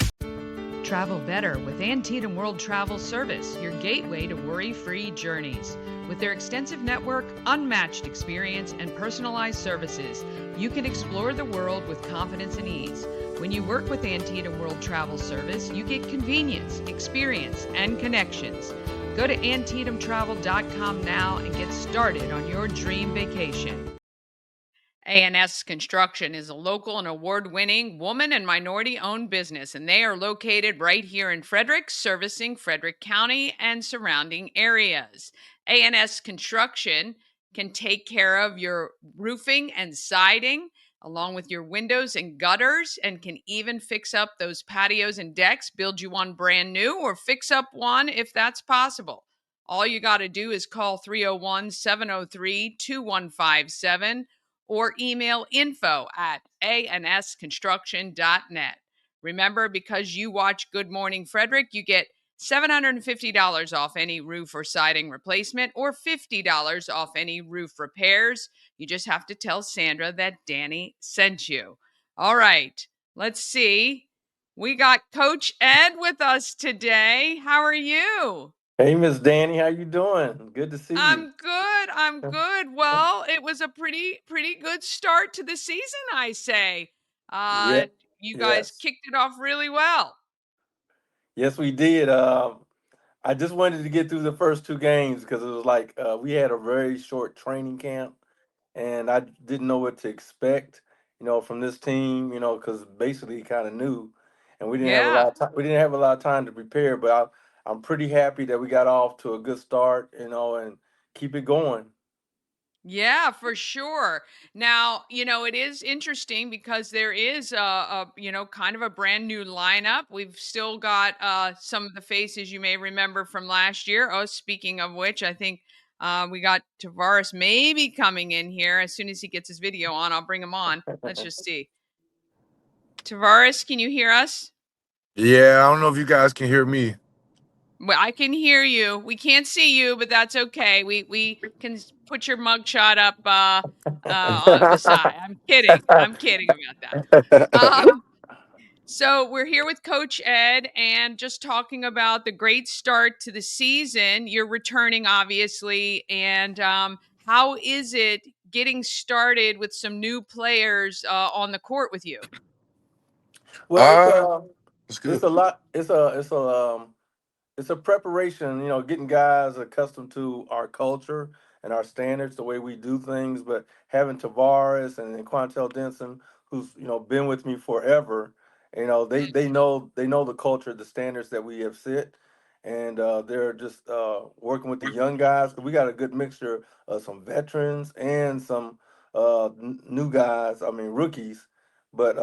Travel better with Antietam World Travel Service, your gateway to worry-free journeys. With their extensive network, unmatched experience, and personalized services, you can explore the world with confidence and ease. When you work with Antietam World Travel Service, you get convenience, experience, and connections. Go to AntietamTravel.com now and get started on your dream vacation. A&S Construction is a local and award-winning woman and minority-owned business, and they are located right here in Frederick, servicing Frederick County and surrounding areas. A&S Construction can take care of your roofing and siding, along with your windows and gutters, and can even fix up those patios and decks, build you one brand new, or fix up one if that's possible. All you got to do is call 301-703-2157 or email info@ansconstruction.net. Remember, because you watch Good Morning Frederick, you get $750 off any roof or siding replacement or $50 off any roof repairs. You just have to tell Sandra that Danny sent you. All right, let's see. We got Coach Ed with us today. How are you? Hey, Miss Danny, how you doing? Good to see you. I'm good. I'm good. Well, it was a pretty good start to the season, I say. Yeah, You guys yes, kicked it off really well. yes, we did. I just wanted to get through the first two games because it was like we had a very short training camp, and I didn't know what to expect, from this team, because basically kind of new, and we didn't have a Yeah. lot of time. We didn't have a lot of time to prepare, but I'm pretty happy that we got off to a good start, and keep it going. Yeah, for sure. Now, it is interesting because there is kind of a brand new lineup. We've still got some of the faces you may remember from last year. Oh, speaking of which, I think we got Tavares maybe coming in here. As soon as he gets his video on, I'll bring him on. Let's just see. Tavares, can you hear us? Yeah, I don't know if you guys can hear me. Well, I can hear you. We can't see you, but that's okay. We can put your mugshot up on the side. I'm kidding. I'm kidding about that. So we're here with Coach Ed and just talking about the great start to the season. You're returning, obviously, and how is it getting started with some new players on the court with you? Well, Uh, it's it's good. a lot. It's a preparation, getting guys accustomed to our culture and our standards, the way we do things. But having Tavares and Quantel Denson, who's been with me forever, they know the culture, the standards that we have set, and they're just working with the young guys. 'Cause we got a good mixture of some veterans and some new guys. I mean rookies, but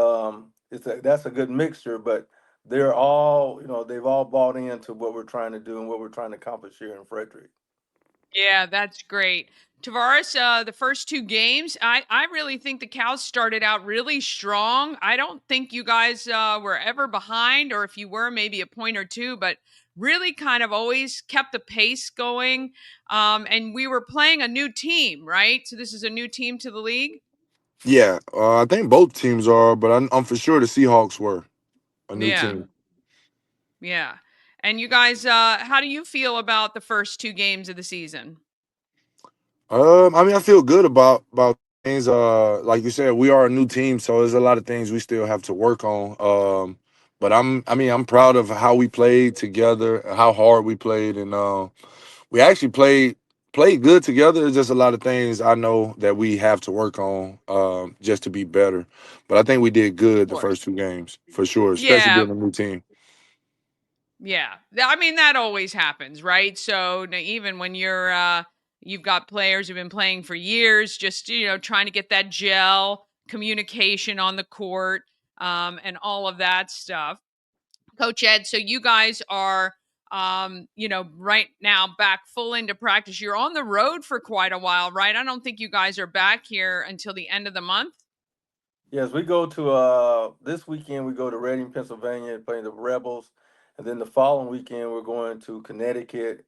that's a good mixture. But they're all, they've all bought into what we're trying to do and what we're trying to accomplish here in Frederick. Yeah, that's great. Tavares, the first two games, I really think the Cows started out really strong. I don't think you guys were ever behind, or if you were, maybe a point or two, but really kind of always kept the pace going. And we were playing a new team, right? So this is a new team to the league? Yeah, I think both teams are, but I'm for sure the Seahawks were a new Yeah, team. yeah. And you guys, how do you feel about the first two games of the season? I mean, I feel good about things. Like you said, we are a new team, so there's a lot of things we still have to work on. But I'm proud of how we played together, how hard we played, and we actually played good together. There's just a lot of things I know that we have to work on just to be better. But I think we did Of good the course. first two games for sure, especially Yeah, being a new team. yeah. I mean, that always happens, right? So even when you've got players who've been playing for years, just, trying to get that gel communication on the court, and all of that stuff. Coach Ed, so you guys are right now back full into practice. You're on the road for quite a while, right? I don't think you guys are back here until the end of the month. Yes, we go to this weekend we go to Reading, Pennsylvania, playing the Rebels, and then the following weekend we're going to Connecticut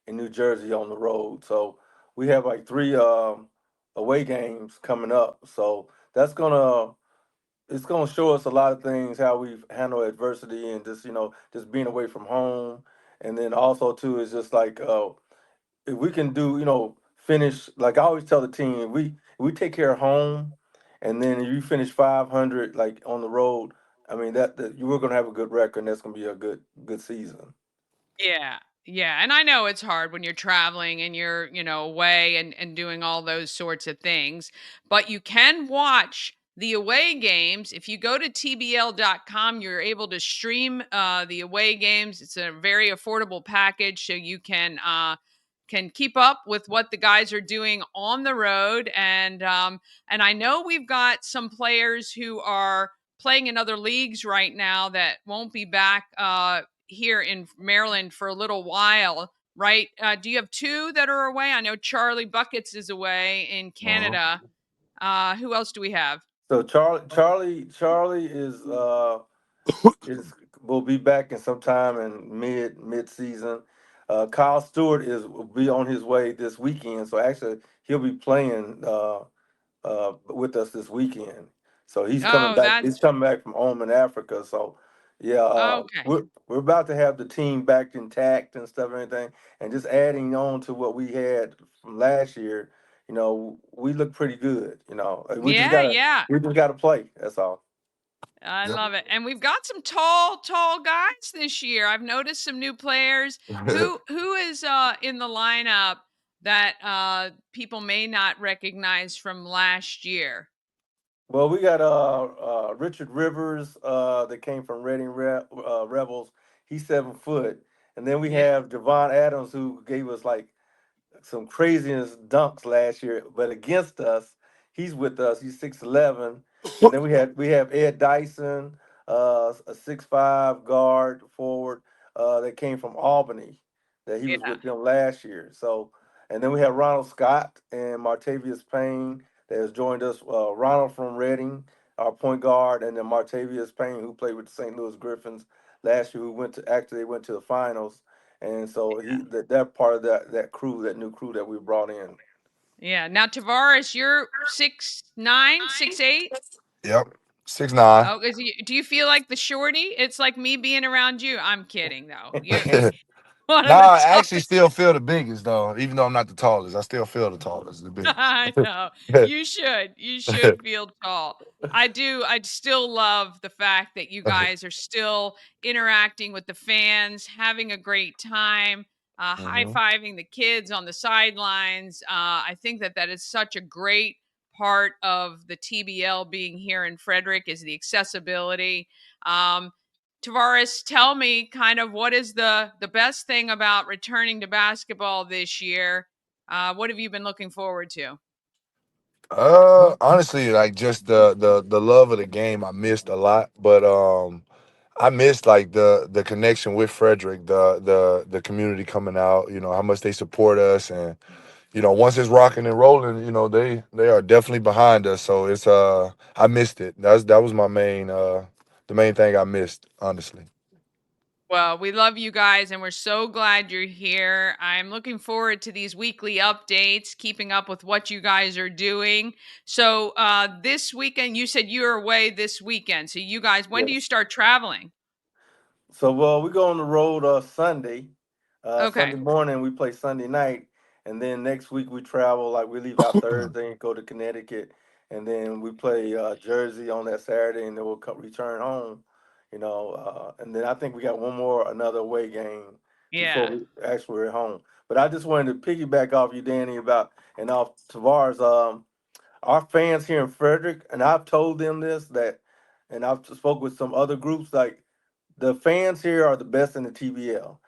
and New Jersey on the road. So we have like three away games coming up. So that's gonna it's gonna show us a lot of things how we've handled adversity and just just being away from home, and then also too is just like if we can do, finish like I always tell the team, if we take care of home, and then if you finish 500 like on the road, I mean that you are gonna have a good record, and that's gonna be a good season. Yeah. Yeah. And I know it's hard when you're traveling and you're, away and doing all those sorts of things, but you can watch the away games. If you go to tbl.com, you're able to stream the away games. It's a very affordable package, so you can keep up with what the guys are doing on the road. And I know we've got some players who are playing in other leagues right now that won't be back here in Maryland for a little while, right? Do you have two that are away? I know Charlie Buckets is away in Mhm. Canada. Who else do we have? So Charlie is will be back in sometime in mid season. Kyle Stewart will be on his way this weekend, so actually he'll be playing with us this weekend. So he's coming Oh, back. that's He's coming back from home in Africa. So yeah, okay. we're about to have the team back intact and stuff and everything, and just adding on to what we had from last year. We look pretty good. Yeah, yeah. we just gotta play. That's all. I love it. And we've got some tall guys this year. I've noticed some new players. Who is in the lineup that people may not recognize from last year? Well, we got Richard Rivers that came from Reading Rebels. He's 7 foot, and then we Yeah. have Javon Adams who gave us like some craziness dunks last year, but against us, he's with us. He's 6'11", and then we have Ed Dyson, a 6'5" guard forward that came from Albany, that he was Yeah. with them last year. So, and then we have Ronald Scott and Martavius Payne that has joined us. Ronald from Reading, our point guard, and then Martavius Payne, who played with the St. Louis Griffins last year, who they went to the finals, and so that part of that crew, that new crew that we brought in. Yeah. Now, Tavares, you're 6'9", 6'8". Yep, 6'9". Oh, do you feel like the shorty? It's like me being around you. I'm kidding, though. You're one Nah, of the I actually toughest. still feel the biggest though, even though I'm not the tallest. I still feel the tallest, the biggest. I know. You should. You should feel tall. I do. I still love the fact that you guys are still interacting with the fans, having a great time, hmm high-fiving the kids on the sidelines. I think that is such a great part of the TBL being here in Frederick is the accessibility. Um, Tavares, tell me kind of what is the best thing about returning to basketball this year? What have you been looking forward to? Honestly, like just the love of the game, I missed a lot, but I missed like the connection with Frederick, the community coming out. You know how much they support us, and once it's rocking and rolling, they are definitely behind us. So it's I missed it. That was my main the main thing I missed, honestly. Well, we love you guys and we're so glad you're here. I'm looking forward to these weekly updates, keeping up with what you guys are doing. So, this weekend, you said you're away this weekend. So, you guys, when do you Yes. start traveling? So we go on the road Sunday. Sunday Okay. morning we play Sunday night, and then next week we travel. Like we leave out Thursday and go to Connecticut, and then we play Jersey on that Saturday, and then we'll return home. And then I think we got another away game before Yeah. we actually we're home. But I just wanted to piggyback off you, Danny, and off Tavares. Our fans here in Frederick, and I've told them this and I've spoke with some other groups like the fans here are the best in the TBL.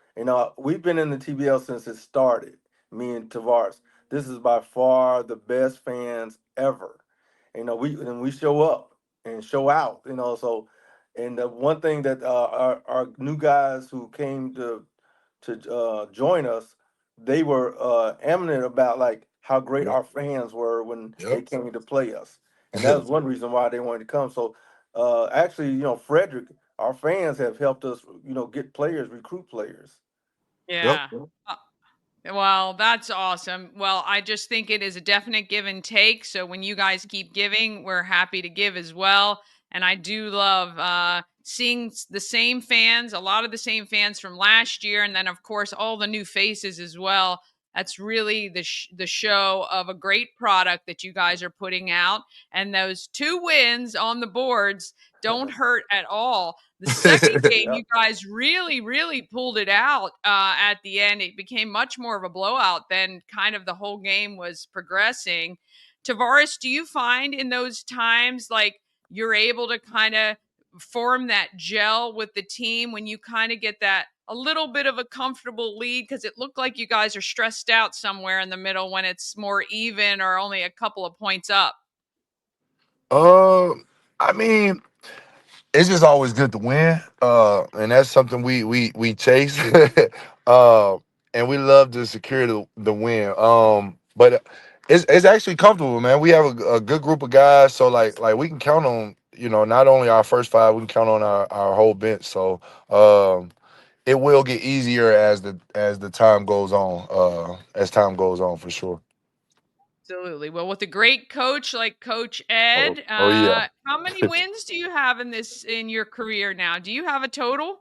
We've been in the TBL since it started. Me and Tavares. This is by far the best fans ever. We show up and show out. So, and the one thing that our new guys who came to join us, they were eminent about like how great our fans were when they Yep. came to play us, and that was one reason why they wanted to come. So actually, Frederick, our fans have helped us, get players, recruit players. Yep. Yeah. Well, that's awesome. Well, I just think it is a definite give and take. So when you guys keep giving, we're happy to give as well. And I do love seeing the same fans, a lot of the same fans from last year, and then of course all the new faces as well. That's really the show of a great product that you guys are putting out, and those 2 wins on the boards don't hurt at all. The second game, Yeah. you guys really, really pulled it out at the end. It became much more of a blowout than kind of the whole game was progressing. Tavares, do you find in those times like you're able to kind of form that gel with the team when you kind of get that a little bit of a comfortable lead? Because it looked like you guys are stressed out somewhere in the middle when it's more even or only a couple of points up. I mean, it's just always good to win, and that's something we chase, uh, and we love to secure the win. But it's actually comfortable, man. We have a good group of guys, so like we can count on not only our first five, we can count on our whole bench. So it will get easier as the time goes on, as time goes on for sure. Absolutely. Well, with a great coach like Coach Oh, Ed, oh yeah. how many wins do you have in your career now? Do you have a total?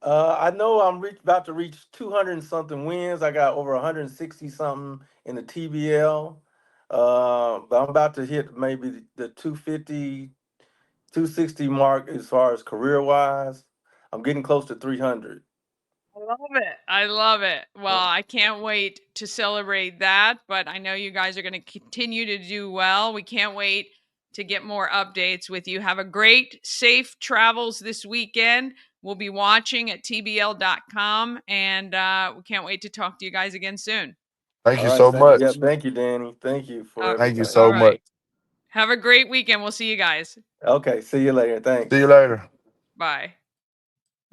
I know I'm about to reach 200 and something wins. I got over 160 something in the TBL. But I'm about to hit maybe the 250, 260 mark as far as career wise. I'm getting close to 300. I love it. I love it. Well, I can't wait to celebrate that, but I know you guys are going to continue to do well. We can't wait to get more updates with you. Have a great, safe travels this weekend. We'll be watching at tbl.com, and we can't wait to talk to you guys again soon. Thank All you right. so Yeah. much. Thank you, Danny. Thank you for Thank you everything. All so much. right. Have a great weekend. We'll see you guys. Okay. See you later. See you Thanks. later. Bye.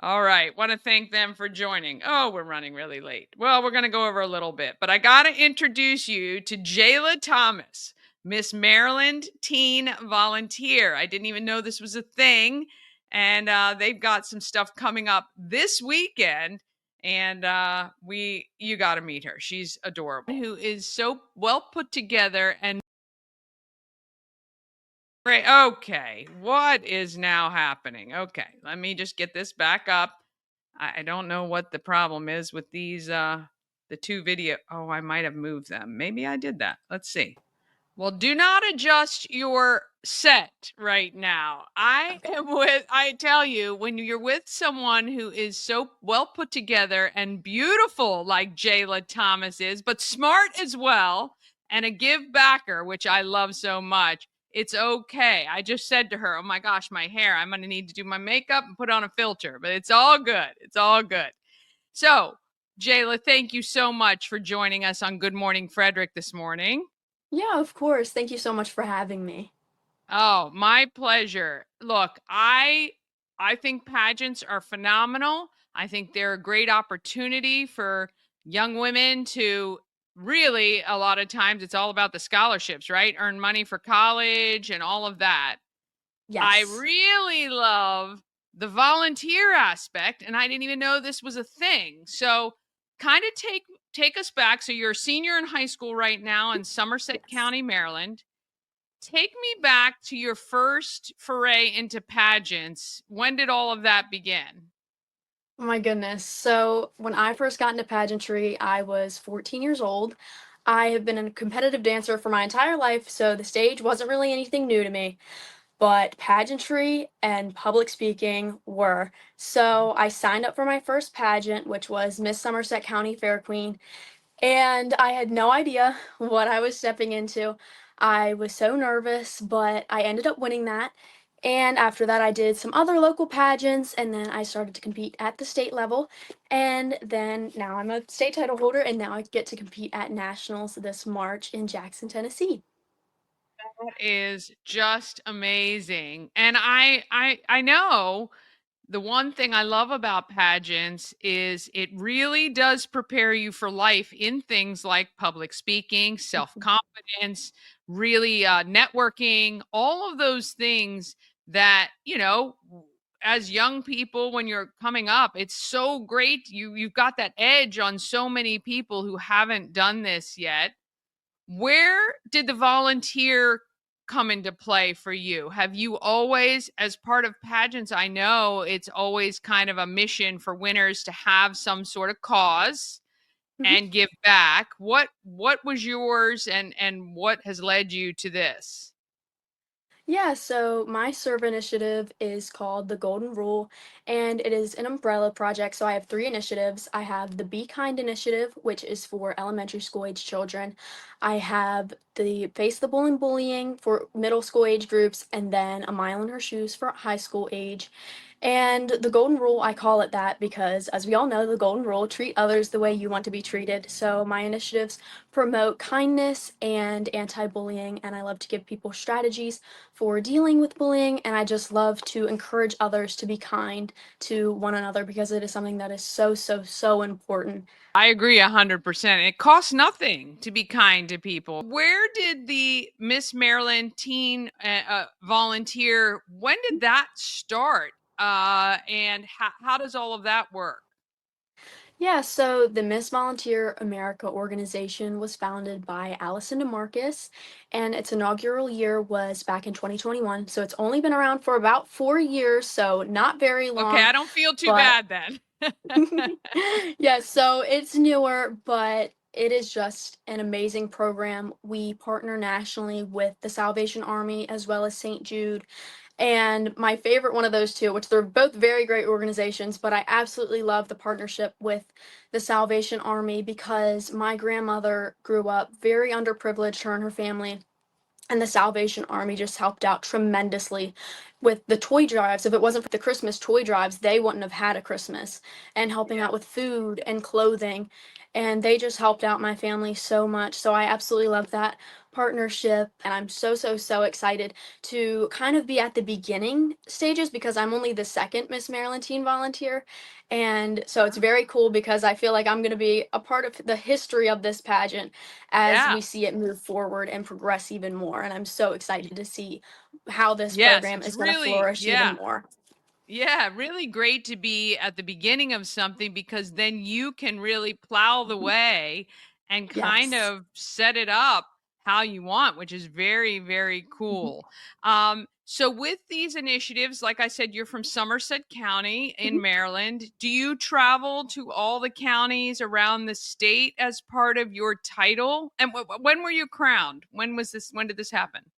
All right. Want to thank them for joining. Oh, we're running really late. Well, we're going to go over a little bit, but I got to introduce you to Jayla Thomas, Miss Maryland Teen Volunteer. I didn't even know this was a thing. And they've got some stuff coming up this weekend. And you got to meet her. She's adorable. Who is so well put together and great. Okay. What is now happening? Okay. Let me just get this back up. I don't know what the problem is with these the 2 video. Oh, I might have moved them. Maybe I did that. Let's see. Well, do not adjust your set right now. I tell you, when you're with someone who is so well put together and beautiful like Jayla Thomas is, but smart as well, and a give backer, which I love so much, it's okay. I just said to her, oh my gosh, my hair, I'm going to need to do my makeup and put on a filter, but it's all good. It's all good. So, Jayla, thank you so much for joining us on Good Morning Frederick this morning. Yeah, of course. Thank you so much for having me. Oh, my pleasure. Look, I think pageants are phenomenal. I think they're a great opportunity for young women to really a lot of times it's all about the scholarships, right? Earn money for college and all of that. I Yes. really love the volunteer aspect and I didn't even know this was a thing. So, kind of take us back. So you're a senior in high school right now in Somerset Yes. County, Maryland. Take me back to your first foray into pageants. When did all of that begin? Oh my goodness. So, when I first got into pageantry, I was 14 years old. I have been a competitive dancer for my entire life, so the stage wasn't really anything new to me. But pageantry and public speaking were. So, I signed up for my first pageant, which was Miss Somerset County Fair Queen. And I had no idea what I was stepping into. I was so nervous, but I ended up winning that. And after that, I did some other local pageants, and then I started to compete at the state level. And then now I'm a state title holder, and now I get to compete at nationals this March in Jackson, Tennessee. That is just amazing. And I know the one thing I love about pageants is it really does prepare you for life in things like public speaking, self confidence, really networking, all of those things that, as young people when you're coming up, it's so great. You've got that edge on so many people who haven't done this yet. Where did the volunteer come into play for you? Have you always, as part of pageants, I know it's always kind of a mission for winners to have some sort of cause Mhm. and give back. What was yours and what has led you to this? Yeah, so my serve initiative is called the Golden Rule, and it is an umbrella project. So I have three initiatives. I have the Be Kind initiative, which is for elementary school age children. I have the Face the Bullying for middle school age groups, and then A Mile in Her Shoes for high school age. And the Golden Rule, I call it that because, as we all know, the Golden Rule, treat others the way you want to be treated. So my initiatives promote kindness and anti-bullying, and I love to give people strategies for dealing with bullying, and I just love to encourage others to be kind to one another because it is something that is so, so, so important. I agree 100%. It costs nothing to be kind to people. Where did the Miss Maryland teen volunteer, when did that start? And how does all of that work? Yeah, so the Miss Volunteer America organization was founded by Allison DeMarcus, and its inaugural year was back in 2021. So it's only been around for about 4 years, so not very Okay, long, I don't feel too but bad then. yeah, so it's newer, but it is just an amazing program. We partner nationally with the Salvation Army as well as St. Jude. And my favorite one of those two, which they're both very great organizations, but I absolutely love the partnership with the Salvation Army because my grandmother grew up very underprivileged, her and her family, and the Salvation Army just helped out tremendously with the toy drives. If it wasn't for the Christmas toy drives, they wouldn't have had a Christmas, and helping out with food and clothing. And they just helped out my family so much. So I absolutely love that partnership. And I'm so, so, so excited to kind of be at the beginning stages because I'm only the second Miss Maryland Teen Volunteer. And so it's very cool because I feel like I'm going to be a part of the history of this pageant as Yeah. we see it move forward and progress even more. And I'm so excited to see how this Yes, program it's is going to really, flourish even yeah. more. Yeah, really great to be at the beginning of something because then you can really plow the way and kind Yes. of set it up how you want, which is very, very Mhm. cool. So with these initiatives, like I said, you're from Somerset County in Mhm. Maryland. Do you travel to all the counties around the state as part of your title? And when were you crowned? When was this? When did this happen?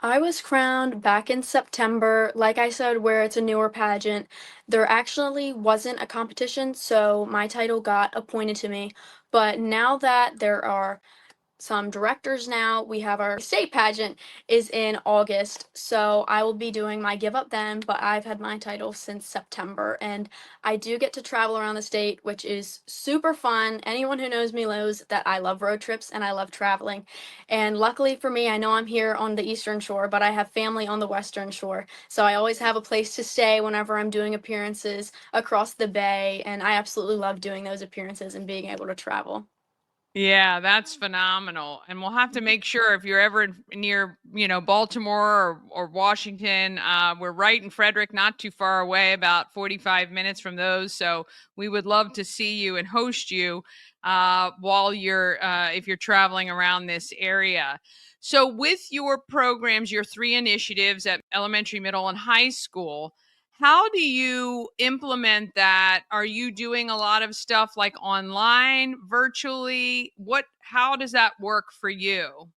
I was crowned back in September. Like I said, where it's a newer pageant, there actually wasn't a competition, so my title got appointed to me. But now that there are some directors now. We have our state pageant is in August, so I will be doing my give up then, but I've had my title since September and I do get to travel around the state, which is super fun. Anyone who knows me knows that I love road trips and I love traveling. And luckily for me, I know I'm here on the Eastern Shore, but I have family on the Western Shore. So I always have a place to stay whenever I'm doing appearances across the bay, and I absolutely love doing those appearances and being able to travel. Yeah, that's phenomenal. And we'll have to Mhm. make sure if you're ever near, Baltimore or Washington, we're right in Frederick, not too far away, about 45 minutes from those. So we would love to see you and host you while if you're traveling around this area. So with your programs, your three initiatives at elementary, middle, and high school, how do you implement that? Are you doing a lot of stuff like online, virtually? How does that work for you?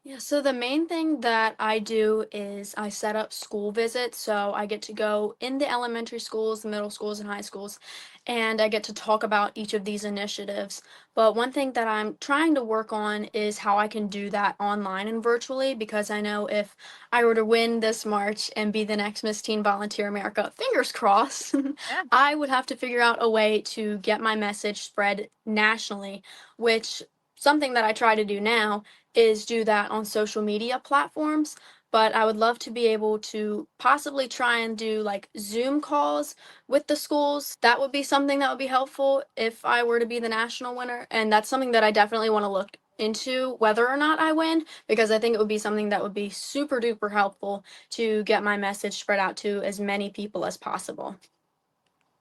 Yeah, so the main thing that I do is I set up school visits. So I get to go in the elementary schools, the middle schools, and high schools, and I get to talk about each of these initiatives. But one thing that I'm trying to work on is how I can do that online and virtually, because I know if I were to win this March and be the next Miss Teen Volunteer America, fingers crossed, Yeah. I would have to figure out a way to get my message spread nationally, which something that I try to do now is do that on social media platforms. but I would love to be able to possibly try and do like Zoom calls with the schools. That would be something that would be helpful if I were to be the national winner. And that's something that I definitely want to look into whether or not I win, because I think it would be something that would be super duper helpful to get my message spread out to as many people as possible.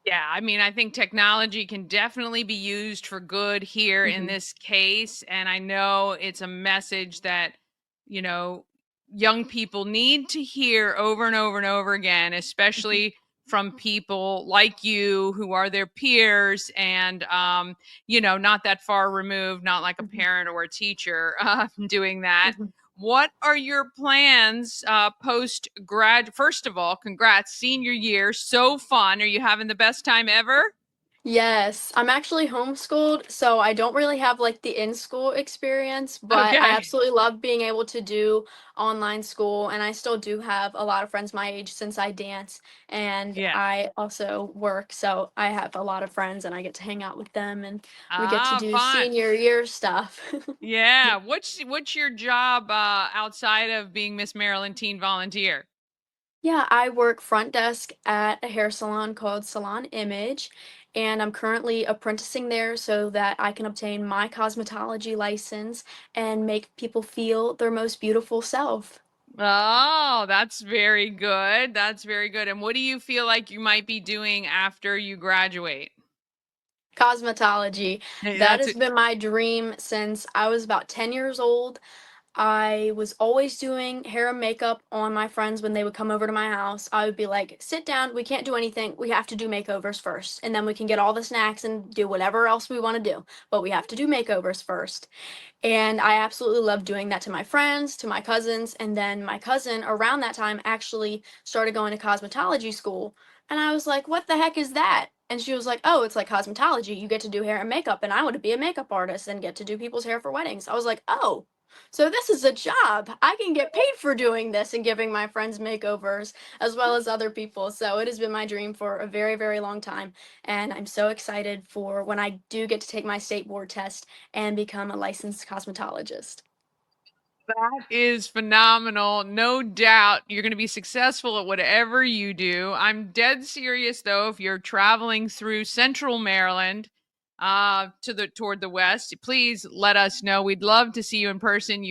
Yeah, I mean, I think technology can definitely be used for good here in this case. And I know it's a message that, you know, young people need to hear over and over and over again, especially from people like you who are their peers and, you know, not that far removed, not like a parent or a teacher doing that. What are your plans post grad? First of all, congrats, senior year, so fun. Are you having the best time ever? Yes, I'm actually homeschooled, so I don't really have like the in-school experience, but I Okay. absolutely love being able to do online school, and I still do have a lot of friends my age since I dance, and Yeah. I also work, so I have a lot of friends and I get to hang out with them and we get to Ah, do fun. senior year stuff. Yeah. What's your job outside of being Miss Maryland Teen Volunteer? Yeah, I work front desk at a hair salon called Salon Image, and I'm currently apprenticing there so that I can obtain my cosmetology license and make people feel their most beautiful self. Oh, that's very good. That's very good. And what do you feel like you might be doing after you graduate? Cosmetology. Hey, That that's has it. been my dream since I was about 10 years old. I was always doing hair and makeup on my friends when they would come over to my house. I would be like, sit down, we can't do anything. We have to do makeovers first. And then we can get all the snacks and do whatever else we want to do. But we have to do makeovers first. And I absolutely love doing that to my friends, to my cousins. And then my cousin around that time actually started going to cosmetology school. And I was like, what the heck is that? And she was like, oh, it's like cosmetology. You get to do hair and makeup. And I want to be a makeup artist and get to do people's hair for weddings. I was like, oh, so this is a job. I can get paid for doing this and giving my friends makeovers as well as other people. So it has been my dream for a very, very long time. And I'm so excited for when I do get to take my state board test and become a licensed cosmetologist. That is phenomenal. No doubt you're going to be successful at whatever you do. I'm dead serious though. If you're traveling through Central Maryland toward the west, please let us know. We'd love to see you in person.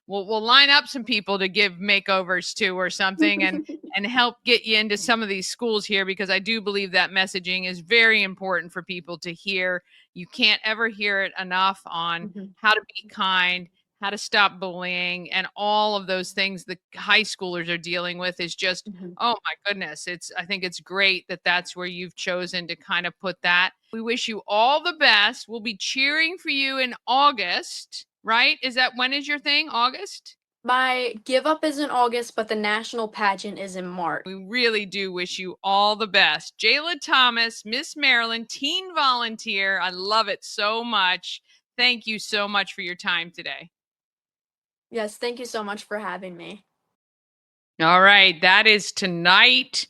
We'll line up some people to give makeovers to or something and help get you into some of these schools here, because I do believe that messaging is very important for people to hear. You can't ever hear it enough on how to be kind, how to stop bullying, and all of those things the high schoolers are dealing with is just, oh my goodness. I think it's great that that's where you've chosen to kind of put that. We wish you all the best. We'll be cheering for you in August, right? When is your thing? August? My give up is in August, but the national pageant is in March. We really do wish you all the best. Jayla Thomas, Miss Maryland, teen volunteer. I love it so much. Thank you so much for your time today. Yes, thank you so much for having me. All right, that is tonight.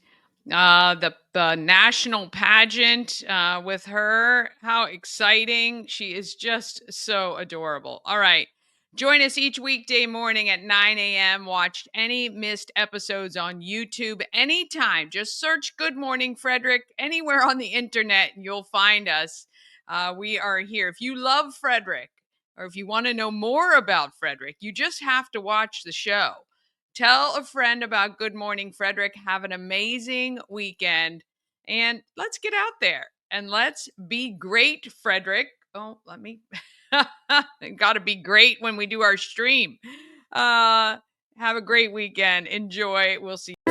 The national pageant with her. How exciting. She is just so adorable. All right. Join us each weekday morning at 9 a.m. Watch any missed episodes on YouTube anytime. Just search Good Morning Frederick anywhere on the internet and you'll find us. We are here. If you love Frederick or if you want to know more about Frederick, you just have to watch the show. Tell a friend about Good Morning Frederick. Have an amazing weekend. And let's get out there and let's be great, Frederick. Oh, let me. Got to be great when we do our stream. Have a great weekend. Enjoy. We'll see you.